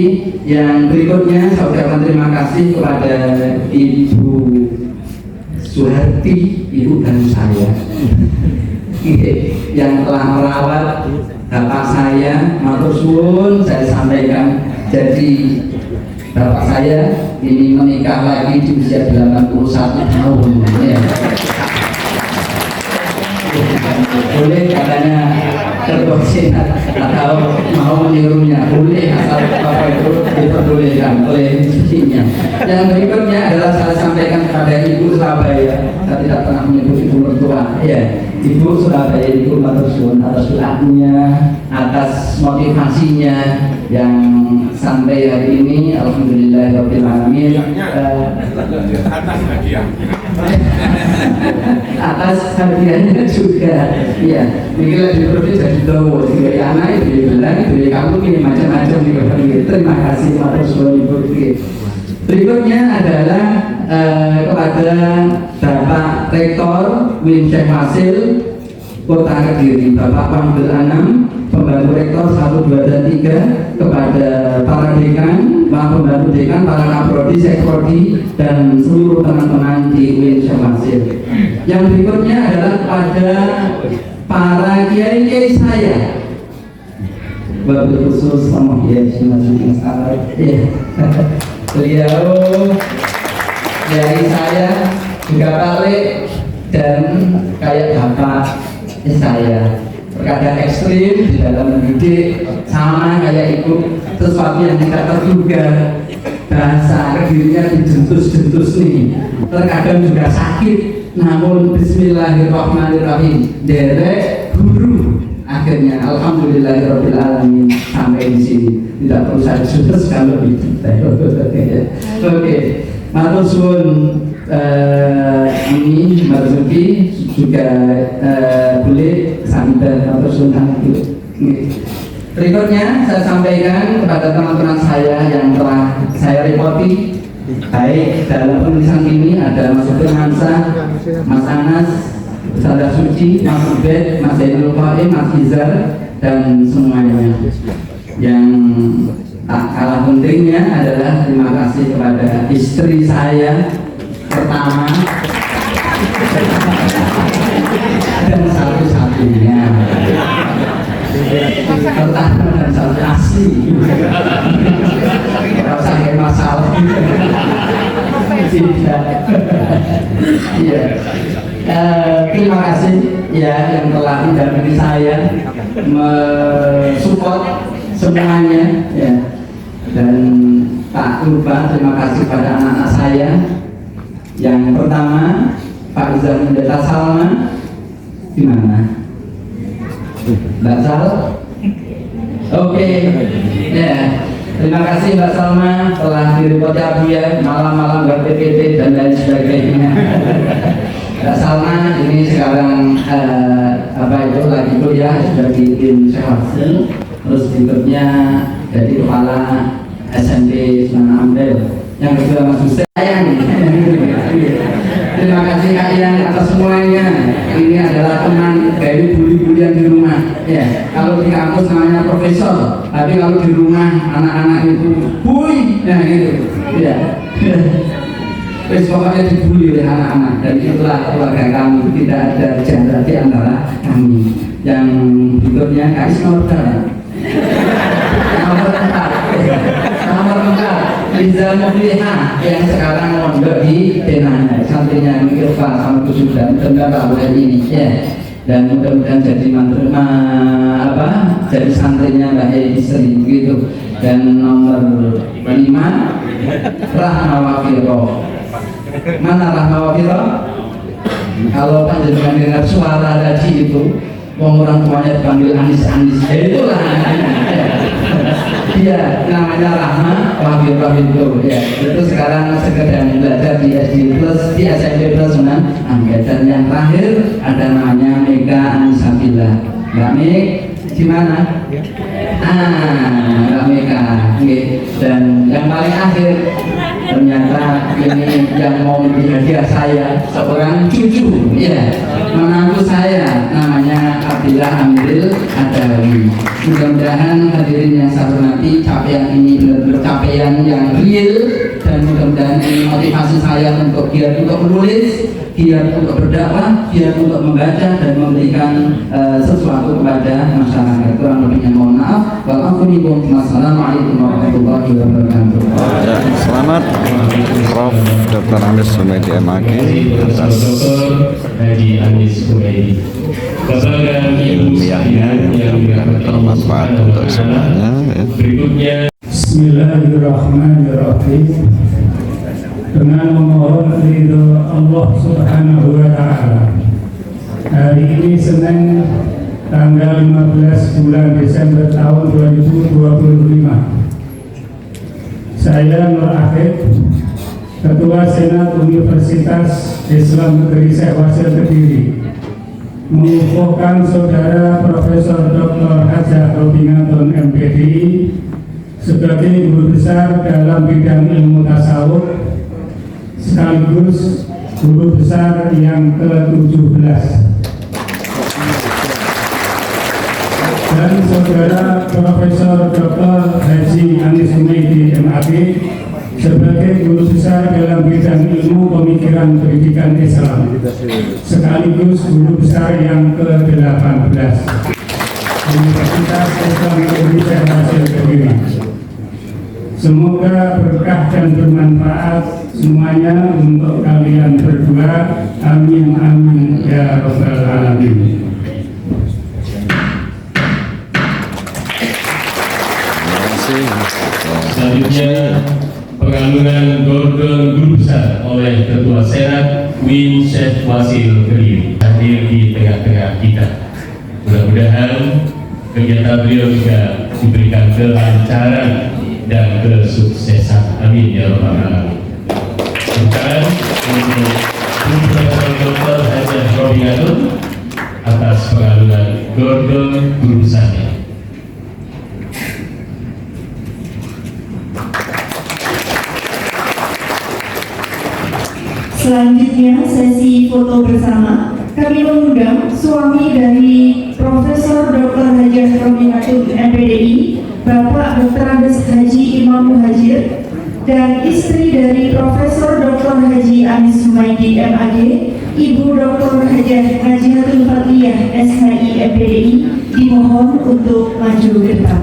yang berikutnya saya ucapkan terima kasih kepada Ibu Suharti, ibu dan saya yang telah merawat bapak saya. Matur suwun saya sampaikan. Jadi bapak saya ini menikah lagi di usia 81 tahun ya. Boleh katanya terbosin atau mau menirunya, boleh asal apa itu diperbolehkan oleh istrinya. Yang berikutnya adalah saya sampaikan kepada Ibu Surabaya. Saya tidak pernah menyebut Ibu mertua ya. Ibu Surabaya, Ibu Matursun atas doanya, atas motivasinya yang sampai hari ini alhamdulillahirabbil alamin atas hadiahnya juga ya. Ini lagi berarti jadi tahu dari anak itu bilang dari kamu ini macam-macam nih. Terima kasih Matursun Ibu. Berikutnya adalah kepada Bapak Rektor Win Syekh Wasil Kota Kediri, Bapak Panggil Anam, pembantu rektor 1, 2, dan 3, kepada para dekan, para pembantu dekan, para kaprodi, sekprodi, dan seluruh teman-teman di Win Syekh Wasil. Yang berikutnya adalah kepada para kiai-kiai saya, wabil khusus sama kiai beliau dari saya juga balik dan kayak bapak saya terkadang ekstrim di dalam mendidik, sama kayak ibu sesuatu yang tidak terduga, bahasa Kedirinya dijentus-jentus nih, terkadang juga sakit, namun bismillahirrahmanirrahim derek guru akhirnya alhamdulillahirabbil alamin sampai di sini. Tidak perlu saya jentus kalau lebih detail. Oke. Matur suwun ini Marzuki juga boleh sambil matur suwun itu. Berikutnya saya sampaikan kepada teman-teman saya yang telah saya repoti, baik dalam penulisan ini ada Mas Firmansyah, Mas Anas, Saudara Suci, Mas Ubed, Mas Zainul Qaim, Mas Izar, dan semuanya. Yang tak kalah pentingnya adalah terima kasih kepada istri saya pertama dan satu-satunya, pertama dan satu asli. Kalau saya masalah tidak. Iya. Terima kasih ya yang telah mendampingi saya, mensupport semuanya ya. Dan tak lupa terima kasih pada anak-anak saya. Yang pertama Pak Izam Mendeta Salma, di mana? Mbak Sal? Oke. Ya. Terima kasih Mbak Salma telah direpoti Abu ya, malam-malam buat PPT dan lain sebagainya. Mbak Salma ini sekarang apa itu lagi kuliah sudah di tim Syekh Wasil. Terus berikutnya jadi kepala SMP Sunan Ampel. Yang kedua Mas Hussein. Terima kasih kalian atas semuanya. Ini adalah teman dari buli-bulian di rumah. Ya, kalau di kampus namanya profesor, tapi kalau di rumah anak-anak itu bui, nah gitu. Ya. Terus pokoknya dibully oleh anak-anak, dan itulah keluarga kami. Tidak ada jarak di antara kami. Yang berikutnya Kak Isnordal. Nomor 4 Liza Mufliha yang sekarang mondok di Denanya, santrinya Mikirfa sama Kusudan dan Bapak ini ya. Dan mudah-mudahan jadi jadi santrinya Mbak Istri begitu. Dan nomor 5 Rahma Wafiro. Mana Rahma Wafiro? Kalau panjenengan dengar suara tadi itu, orang tuanya dipanggil Anis-Anis, itulah dia namanya Rahma Wafiro itu ya. Itu sekarang sedang belajar di SD Plus, di SMP Plus Sunan Ampel. Dan yang terakhir ada namanya Mega Anisabila. Mbak Meg di mana? Mbak Mega. Dan yang paling akhir ternyata ini yang mau menjadi hadiah saya, seorang cucu ya, menantu saya namanya Abdillah Amril Adawi. Mudah-mudahan hadirin yang saya hormati, capaian ini benar-benar capaian yang real, dan mudah-mudahan dan ini motivasi saya untuk giat untuk menulis, giat untuk berdakwah, giat untuk membaca dan memberikan sesuatu kepada masyarakat. Kurang lebihnya mohon maaf. Wassalamualaikum warahmatullahi wabarakatuh. Ya, selamat Prof. Dr. Anis Humaydi MAG atas Haji Anis Humaydi. Kepada ibu sekalian yang bermanfaat untuk semuanya. Ya. Berikutnya. Bismillahirrahmanirrahim. Dengan memohon ridho Allah Subhanahu wa Ta'ala, hari ini Senin tanggal 15 bulan Desember tahun 2025, saya Nur Afif, Ketua Senat Universitas Islam Negeri Syekh Wasil Kediri, mengukuhkan Saudara Profesor Dr. Hajah Robinatun MPDI sebagai guru besar dalam bidang ilmu tasawuf sekaligus guru besar yang ke-17, dan Saudara Profesor Dr. Haji Anis Humaydi MAG sebagai guru besar dalam bidang ilmu pemikiran pendidikan Islam sekaligus guru besar yang ke-18 Universitas Islam Negeri Syekh Wasil Kediri. Semoga berkah dan bermanfaat semuanya untuk kalian berdua. Amin amin ya rabbal alamin. Selanjutnya pengalungan Gordon Guru Besar oleh Ketua Senat Win Syekh Wasil Kediri hadir di tengah-tengah kita. Mudah-mudahan kegiatan beliau juga diberikan kelancaran dan kesuksesan. Amin ya rabbal alamin. Bukan untuk Profesor Dr. Hajah Robinatun atas pengalungan Gordon Guru Besarnya. Selanjutnya sesi foto bersama. Kami mengundang suami dari Profesor Dr. Hajah Robinatun MPDI, Bapak Dr. Andes Haji Imam Muhajir, dan istri dari Profesor Dr. Haji Anis Humaydi MAG, Ibu Dr. Hajah Najihatul Fathiyah SHI MPDI, dimohon untuk maju ke depan.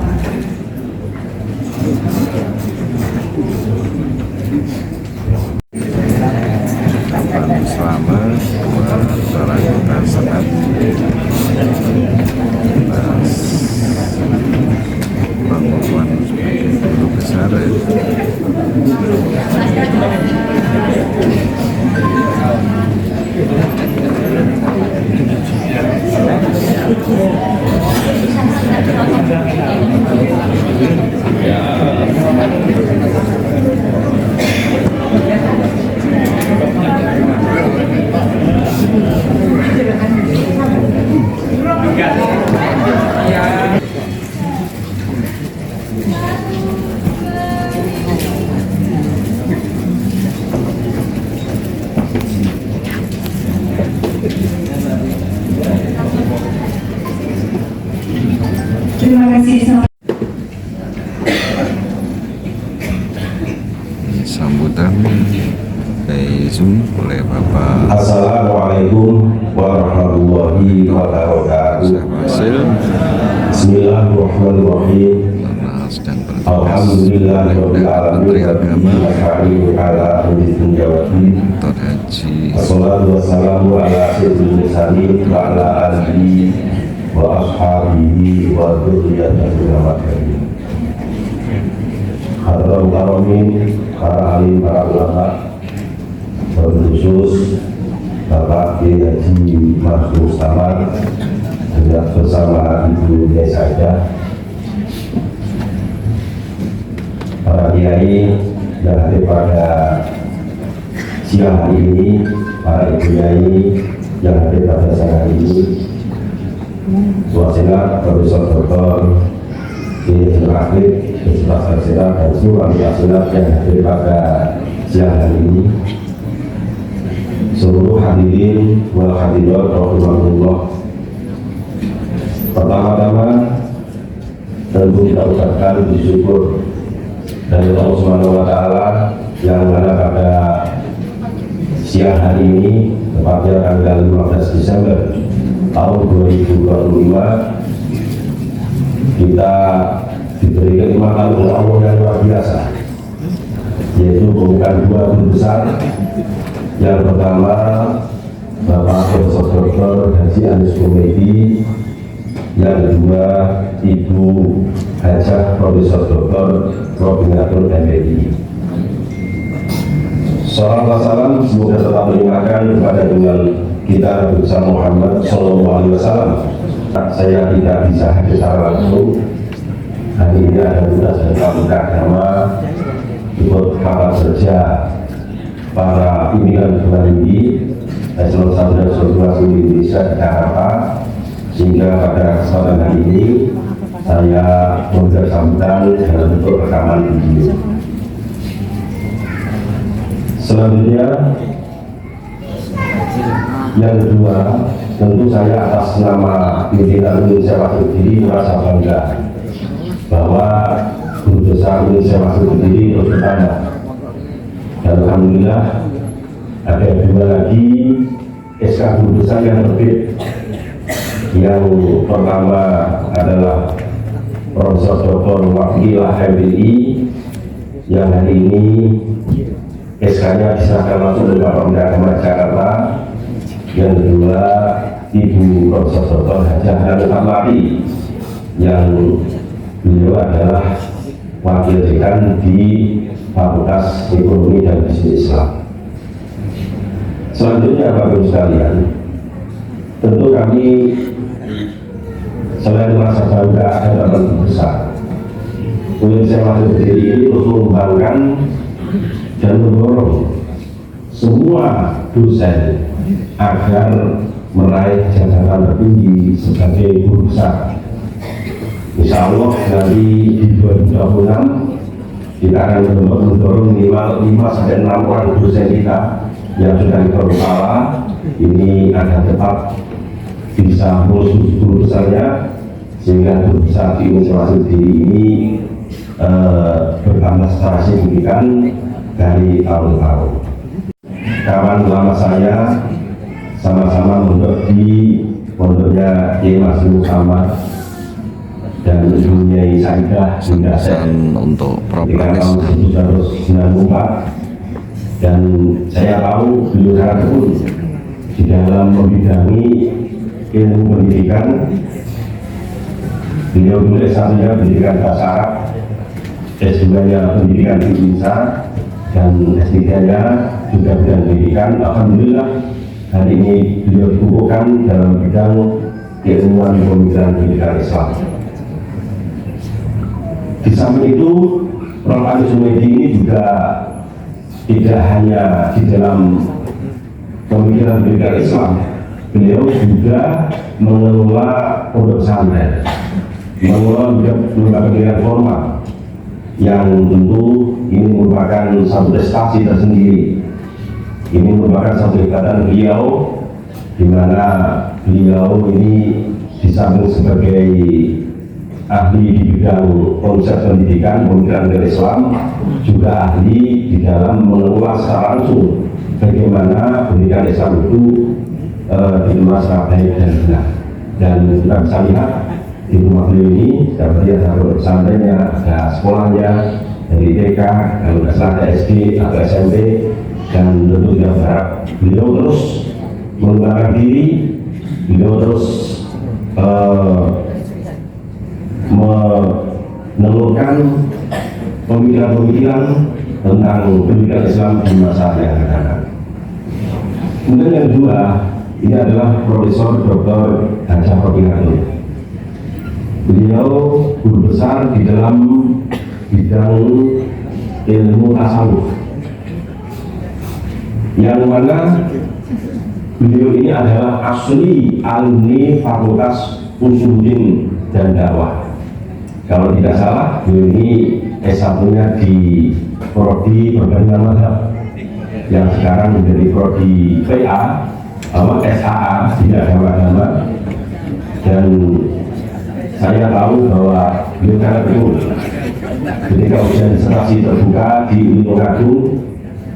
Selamat saudara kita senat atas pengukuhan guru besar ya. Terima kasih. Sambutan dari Zoom oleh Bapak Assalamualaikum warahmatullahi wabarakatuh. Syekh Wasil. Bismillahirrahmanirrahim. Sedang Alhamdulillahirabbil alamin. Dr. Haji Wassalatu wassalamu ala sayyidil mursalin wa ala alihi wa ashabihi wa dzurriyyatihi wa barakatuh. Hadratul karamin, para alim, para ulama, khusus Bapak Kiai Haji Mas Mustamar dan bersama Ibu Kiai saja, para kiai yang hadir pada siang hari ini, para ibu kiai yang hadir pada siang hari ini, Suasana Profesor Dr. Kiai Afif, Ketua Senat dan seluruh anggota Senat yang hadir pada siang hari ini, seluruh hadirin wal hadirat rahimahullah. Pertama-tama tentu kita ucapkan bersyukur dari Allah Subhanahu wa Ta'ala yang mana pada siang hari ini, tepatnya tanggal 15 Desember tahun 2025, kita diberi kenikmatan oleh Allah yang luar biasa, yaitu pembukaan dua guru besar. Yang pertama, Bapak Profesor Dr. Haji Anis Humaydi, yang kedua Ibu Hajah Profesor Dr. Robinatul MPI. Salam salam semoga tetap mengingatkan kepada dengan kita Nabi Muhammad SAW. Saya tidak bisa hadir secara langsung. Hari ini ada tugas dari Pemuda Agama ikut kapal kerja para pimpinan perguruan tinggi eselon 1 dan eselon 2 seluruh Indonesia di Jakarta, sehingga pada kesempatan hari ini saya memberikan sambutan dalam bentuk rekaman video. Selanjutnya, yang kedua, tentu saya atas nama pimpinan Indonesia Wakil Berdiri merasa bangga bahwa guru besar Indonesia Wakil Berdiri terus bertambah. Dan alhamdulillah ada dua lagi SK guru besar yang terbit. Yang pertama adalah Profesor Dr. Wakilah MPI yang hari ini SK-nya diserahkan langsung oleh Bapak Pemuda Agama Jakarta. Yang kedua, Ibu Profesor Dr. Hajah Hanif Amari yang beliau adalah wakil dekan di Fakultas Ekonomi dan Bisnis Islam. Selanjutnya, Bapak Ibu sekalian, tentu kami selain merasa bangga ada teman besar, Indonesia Wakil Berdiri ini terus mengembangkan dan mendorong semua dosen agar meraih jabatan tertinggi sebagai guru besar. Insya Allah nanti di 2026 kita akan mendorong minimal 5-6 orang dosen kita yang sudah dikepala ini agar tetap bisa mengurus guru besarnya, sehingga guru besar di Indonesia Wakil Berdiri ini bertambah secara signifikan dari tahun-tahun. Kawan lama saya sama-sama mondok di pondoknya Kiai Mas Muhammad dan ibunya Saidah Bunda Dan untuk Prof. tahun 1994, dan saya tahu beliau sangat tekun di dalam membidangi ilmu pendidikan. Beliau dulu S1-nya pendidikan bahasa Arab, S2-nya pendidikan Indonesia, dan S3-nya juga bidang pendidikan. Alhamdulillah hari ini beliau dikukuhkan dalam bidang keilmuan pemikiran pendidikan Islam. Di samping itu, Prof. Anis Humaydi ini juga tidak hanya di dalam pemikiran pendidikan Islam, beliau juga mengelola pondok pesantren, mengelola lembaga pendidikan formal, yang tentu ini merupakan satu prestasi tersendiri. Ini merupakan satu ikatan beliau, di mana beliau ini di samping sebagai ahli di bidang konsep pendidikan, pemikiran dari Islam, juga ahli di dalam mengelola secara langsung bagaimana pendidikan Islam itu dikelola secara baik dan benar. Dan kita bisa lihat di rumah beliau ini dapat lihat ada pesantrennya, ada sekolahnya dari TK, kalau tidak salah ada SD atau SMP, dan tentu kita berharap beliau terus mengembangkan diri, beliau terus menelurkan pemikiran-pemikiran tentang pendidikan Islam di masa yang akan datang. Kemudian yang kedua, ini adalah Profesor Dr. Hajah Robinatul. Beliau guru besar di dalam bidang ilmu tasawuf, yang mana beliau ini adalah asli alumni Fakultas Usuluddin dan Dakwah. Kalau tidak salah, beliau ini S1-nya di Prodi Perbandingan Mazhab, yang sekarang menjadi Prodi PA, SAA, tidak agama-agama. Dan saya tahu bahwa beliau sangat tekun ketika ujian disertasi terbuka di Untung Agung,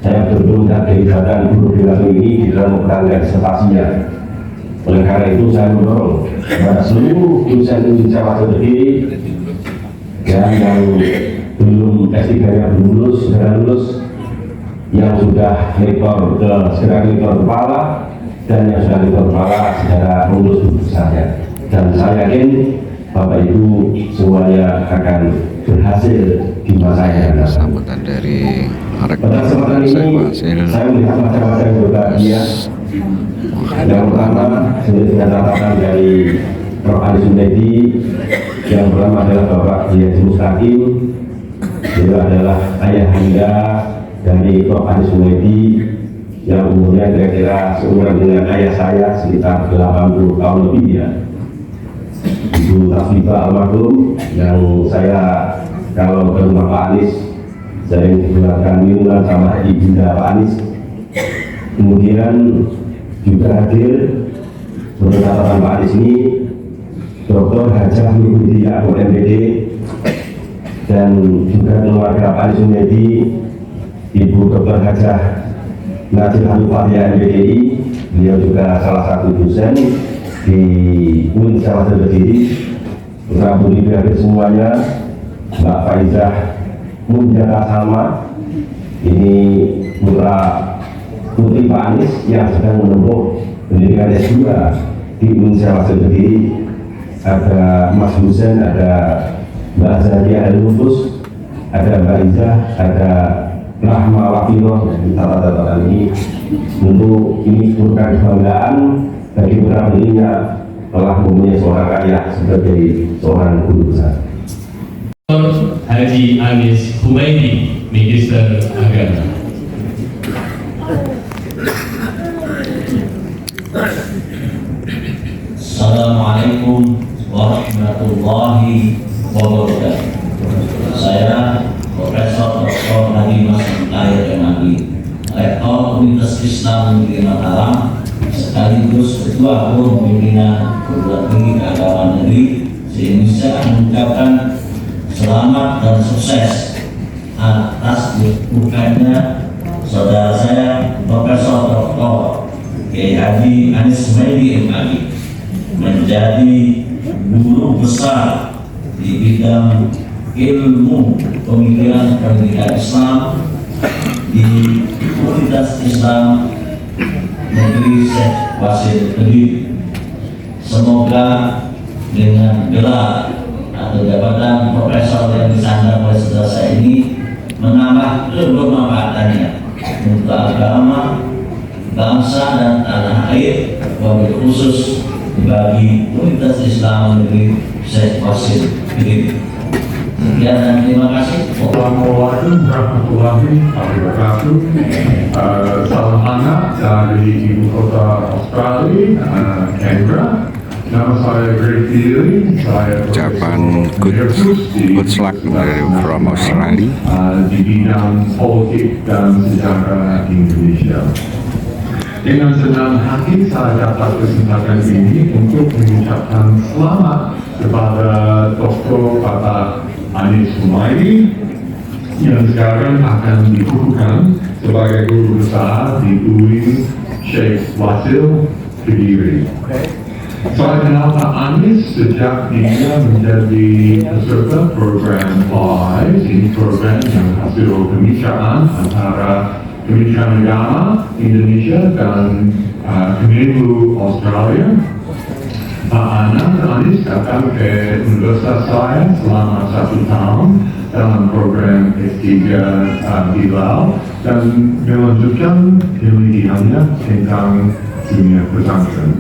saya betul-betul melihat kehebatan guru Belatung ini di dalam mempertahankan disertasinya. Oleh karena itu saya mendorong kepada seluruh dosen Indonesia Wasil Kediri yang belum S3-nya belum lulus, segera lulus, yang sudah lektor segera lektor kepala, dan yang sudah lektor kepala segera lulus guru besarnya. Dan saya yakin Bapak Ibu semuanya akan berhasil di masa yang akan datang. Sambutan dari Pada kesempatan ini saya melihat macam-macam yang berbahagia. Yang pertama, sesuai dengan catatan dari Prof. Ali Sunedi, yang pertama adalah Bapak Haji Mustaqim, beliau adalah ayahanda dari Prof. Ali Sunedi yang umurnya kira-kira seumuran dengan ayah saya sekitar 80 tahun lebih ya. Ibu Tasbifah almarhum yang saya kalau ke rumah Pak Anies sering digunakan minuman sama ibunda Pak Anies. Kemudian juga hadir menurut catatan Pak Anies ini Dr. Hajah Nurhudi Yaakob MPD, dan juga keluarga Pak Anies Sunedi, Ibu Dr. Hajah Najib Hanifah MPDI, beliau juga salah satu dosen di Universitas Wasil Kediri. Putra putri hadir semuanya, Mbak Faizah Munjata Salma, ini putra putri Pak Anies yang sedang menempuh pendidikan S2 di Universitas Wasil Kediri. Ada Mas Husen, ada Mbak Zadia El-Lufus, ada Mbak Izzah, ada Rahma Wafino, dan catatan ini tentu ini merupakan kebanggaan bagi putra putrinya telah mempunyai seorang ayah sebagai seorang guru besar. Haji Anies Humaydi, Minister Agama. Assalamualaikum warahmatullahi wabarakatuh. Saya Profesor Dr. Hadi Mas Mutahir MAG, Rektor Universitas Islam Negeri Mataram, sekaligus Ketua Forum Pimpinan Perguruan Tinggi Keagamaan Negeri se-Indonesia, mengucapkan selamat dan sukses atas dibukanya saudara saya Profesor Dr. Kiai Haji Anies Humaydi MAG menjadi guru besar di bidang ilmu pemikiran pendidikan Islam di Universitas Islam Negeri Syekh Wasil Kediri. Semoga dengan gelar atau jabatan profesor yang disandang oleh saudara saya ini menambah kebermanfaatannya untuk agama, bangsa dan tanah air, wabil khusus bagi Universitas Islam Negeri Syekh Wasil Kediri. Sekian dan terima kasih. Assalamualaikum warahmatullahi wabarakatuh. Salam hangat dari ibu kota Australia, Canberra. Nama saya Greg Dealing. Saya ucapan good luck from Australia di bidang politik dan sejarah Indonesia. Dengan senang hati saya dapat kesempatan ini untuk mengucapkan selamat kepada Dr. Bapak Anies Humaydi yang sekarang akan dikukuhkan sebagai guru besar di UIN Syekh Wasil Kediri. Saya kenal Pak Anies sejak dia menjadi peserta program PAIS, ini program yang hasil kemitraan antara Kementerian Agama Indonesia dan Kemenlu Australia. Pak Anies datang ke universitas saya selama 1 tahun dalam program S3 di Laos dan melanjutkan penelitiannya tentang dunia pesantren.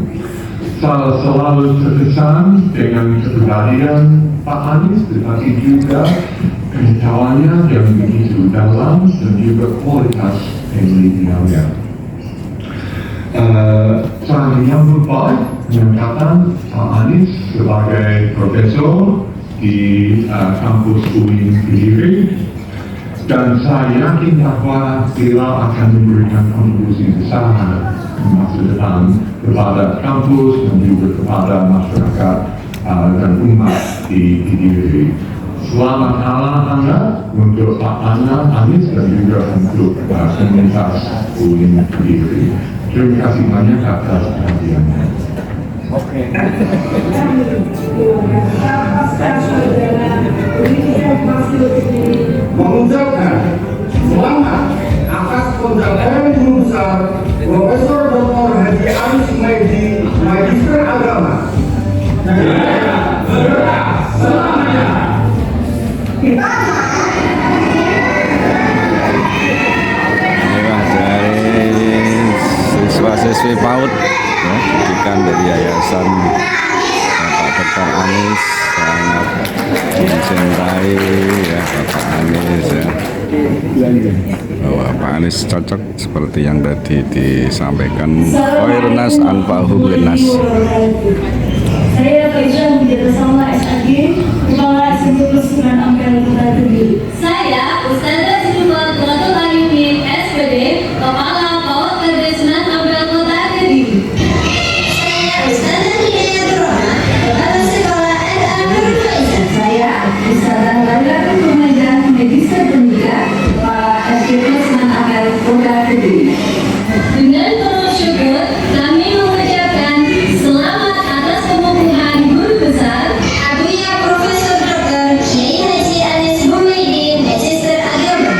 Saya selalu terkesan dengan kepribadian Pak Anies, tetapi juga pengetahuannya yang begitu dalam dan juga kualitas penelitiannya. Saya menyambut baik pengangkatan Pak Anies sebagai profesor di kampus UIN Kediri, dan saya yakin bahwa beliau akan memberikan kontribusi besar di masa depan kepada kampus dan juga kepada masyarakat dan umat di Kediri. selamat Anda untuk Pak Anies dan juga untuk komunitas UIN Kediri. Terima kasih banyak atas perhatiannya. Mengucapkan selamat atas pencapaian guru besar Profesor Dr. Haji Anis Humaydi, Magister Agama. Selamanya. Inilah dari siswa-siswi PAUD ya, didikan dari Yayasan Bapak Dr. Anis, sangat mencintai ya Bapak Anis ya, bahwa Pak Anis cocok seperti yang tadi disampaikan khairun nas anfa'uhum linnas. Saya Faizal Bidya Bersama SAG, Kepala Eksekutif Perusahaan Ampel Kota Kediri. Saya Ustazah Siluman Beratul Ayunin SPD, Kepala PAUD Kedesnan Ampel Kota Kediri. Saya Ustazah Hidayat Rahmat, Kepala Sekolah SA Nurul Faizal. Saya Ustazah Laila Rumaydah, Magister Pendidikan, Kepala SDK Senan Ampel Kota Kediri. Dengan penuh syukur, kami mengucapkan selamat atas pengukuhan guru besar Abuya Profesor Dr. Kiai Haji Anis Humaydi, Magister Agama.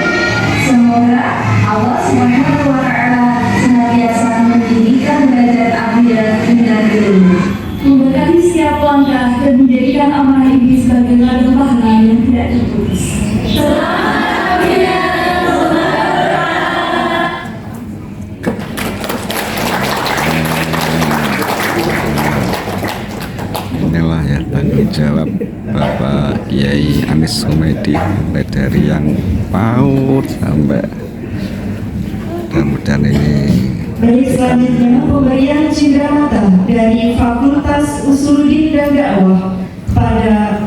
Semoga Allah Subhanahu wa Ta'ala senantiasa mendidikan derajat Abuya hingga ilmu, memberkati setiap langkah dan menjadikan amanah ini sebagai ladang pahala yang tidak terputus. Selamat Abuya. Inilah ya tanggung jawab Bapak Kiai Anis Humaydi, mulai dari yang PAUD sampai mudah-mudahan ini. Baik, selanjutnya pemberian cindramata dari Fakultas Usuluddin dan Dakwah pada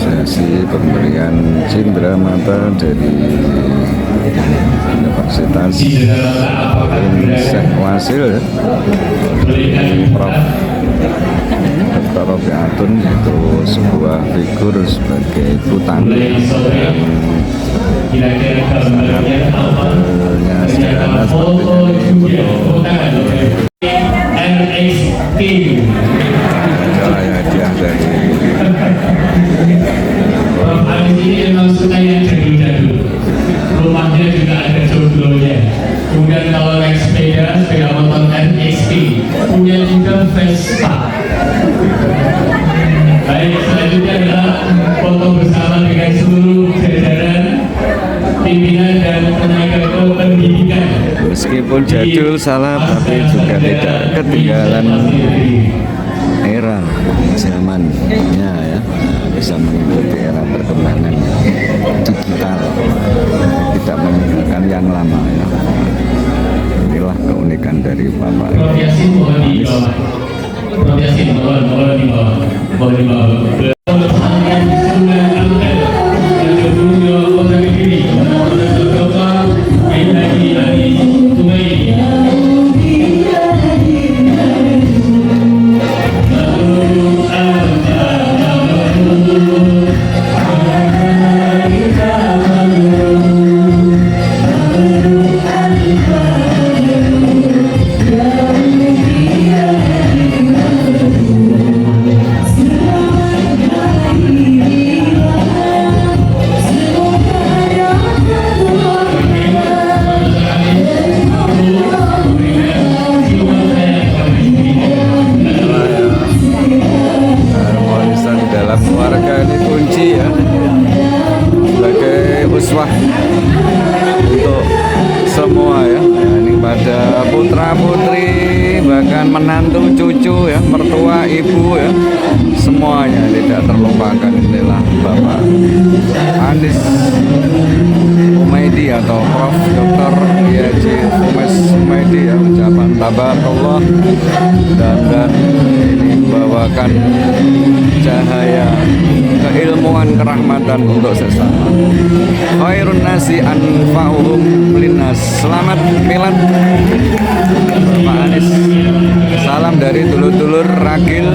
sesi pemberian cindramata dari Universitas Syekh Wasil ya, Prof. Dr. Robiatun, yaitu sebuah figur sebagai petani yang sejarahnya sepertinya ini acara hadiah dari Prof. Anis ini memang suka yang jadul-jadul. Rumahnya juga ada jodohnya. Kemudian kalau naik sepeda motor NXT, punya juga Vespa. Baik, selanjutnya adalah foto bersama dengan seluruh jajaran pimpinan dan tenaga kependidikan. Meskipun jadul salah, tapi juga tidak ketinggalan era zamannya ya, bisa mengikuti era perkembangan digital, tidak meninggalkan yang lama ya. Inilah keunikan dari Bapak Prof. Yasin mohon di bawah. Prof. Yasin mohon di bawah. Mohon di bawah. uswah untuk semua ya. Ini pada putra putri, bahkan menantu cucu ya, mertua ibu ya, semuanya tidak terlupakan. Inilah Bapak Anis Humaydi atau Prof. Dr. Haji Anis Humaydi ya, ucapan tabarakallah, dan ini membawakan cahaya keilmuan, kerahmatan untuk sesama. Khairun nasi anfa'uhum linnas. Selamat milad Pak Anis. Salam dari dulur-dulur ragil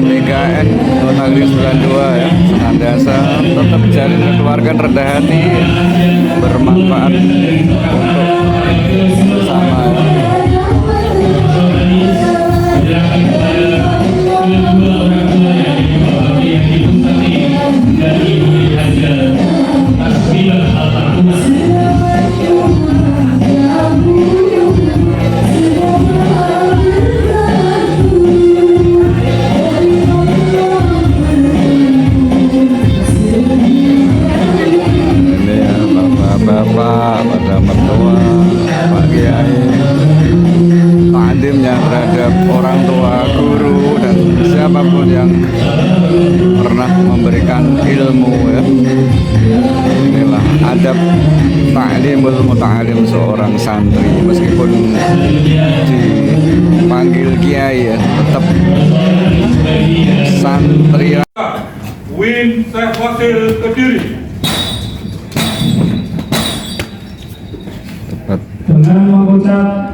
Mega BKN Negeri 92 ya, senantiasa tetap jalin kekeluargaan rendah hati, bermanfaat untuk bersama Bapak, pada mertua, Pak Kiai, takdimnya terhadap orang tua, guru, dan siapapun yang pernah memberikan ilmu ya. Inilah adab ta'limul muta'alim seorang santri, meskipun dipanggil kiai ya, tetap santri. Win Syekh Wasil Kediri. Dengan mengucap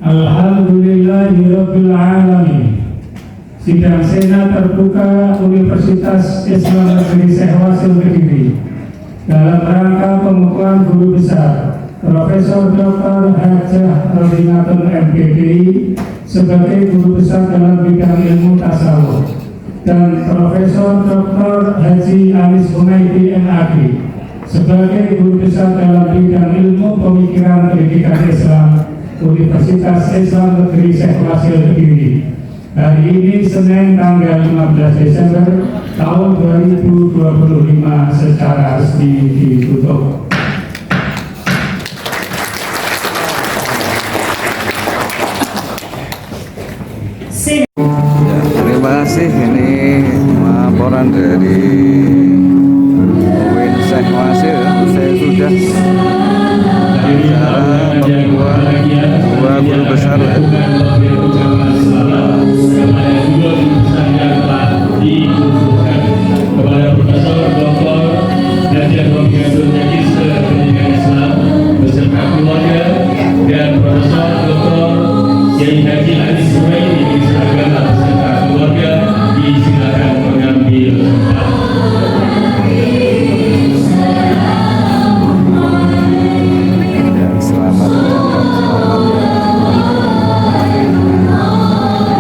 Alhamdulillahirabbil alamin. Sidang Senat terbuka Universitas Islam Negeri Syekh Wasil Kediri dalam rangka pengukuhan guru besar Profesor Dr. Hajah Rodinatun MPD sebagai guru besar dalam bidang ilmu tasawuf dan Profesor Dr. Haji Anis Humaydi MAG sebagai guru besar dalam bidang ilmu pemikiran pendidikan Islam Universitas Islam Negeri Syekh Wasil Kediri. Hari ini Senin tanggal 15 Desember tahun 2025 secara resmi ditutup. Ya, terima kasih. Ini laporan dari Win Syekh Wasil. Saya sudah bicara dua guru besar ya. Kepada Profesor Dr. Hajah Rodinatun Pendidikan Islam beserta keluarga dan Profesor Dr. Kiai Haji Anis Humaydi Agama beserta keluarga disilakan mengambil tempat. Ya, selamat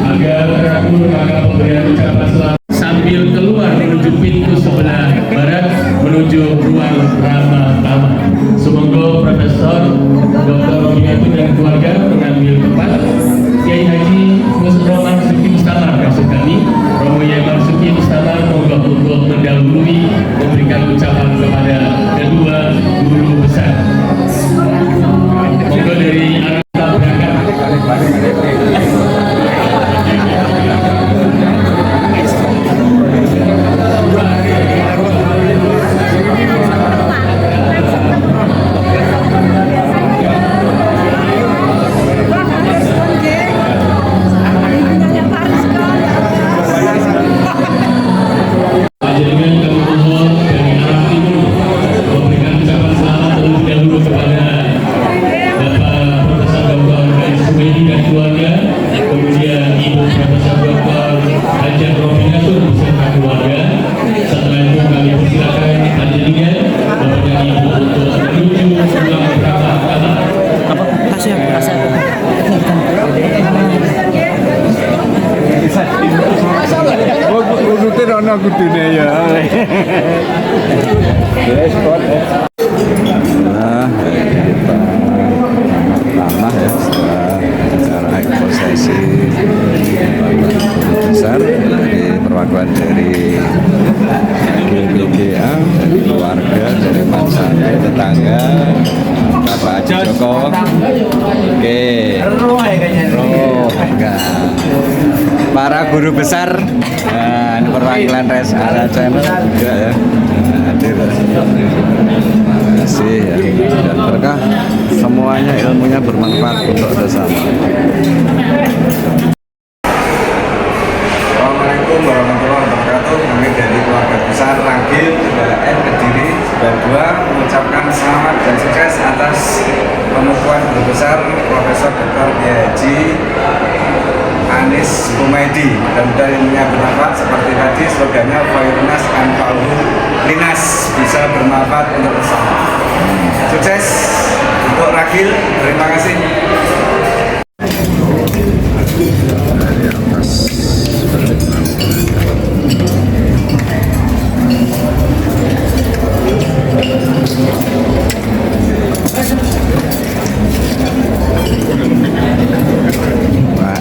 Agar teratur maka pemberian ucapan selamat sambil keluar menuju pintu sebelah barat menuju ruang Rama Tama. Semoga Profesor Dr. Rodinatun dan keluarga mengambil tempat. Kiai Haji Romo Marzuki Mustamar maksud kami, Romo Yai Marzuki Mustamar mohon untuk mendahului memberikan ucapan kepada kedua guru besar. Monggo dari arah berangkat. Nah, kita lama ya setelah acara eksposisi besar dari perwakilan dari GBGA, dari keluarga, dari masyarakat tetangga, Bapak Haji Joko. Oke, para guru besar, nah, ini perwakilan res area channel juga ya hadir. Terima kasih ya, dan berkah semuanya ilmunya bermanfaat untuk bersama. Assalamualaikum warahmatullahi wabarakatuh. Kami dari keluarga besar Ragil BKN Kediri 92 mengucapkan selamat dan sukses atas pengukuhan guru besar Profesor Dr. Haji Anies Humaydi. Dan ilmunya bermanfaat seperti tadi slogannya Fairnas Anfa'uhu Linas, bisa bermanfaat untuk bersama. Sukses untuk Ragil, terima kasih. Wah,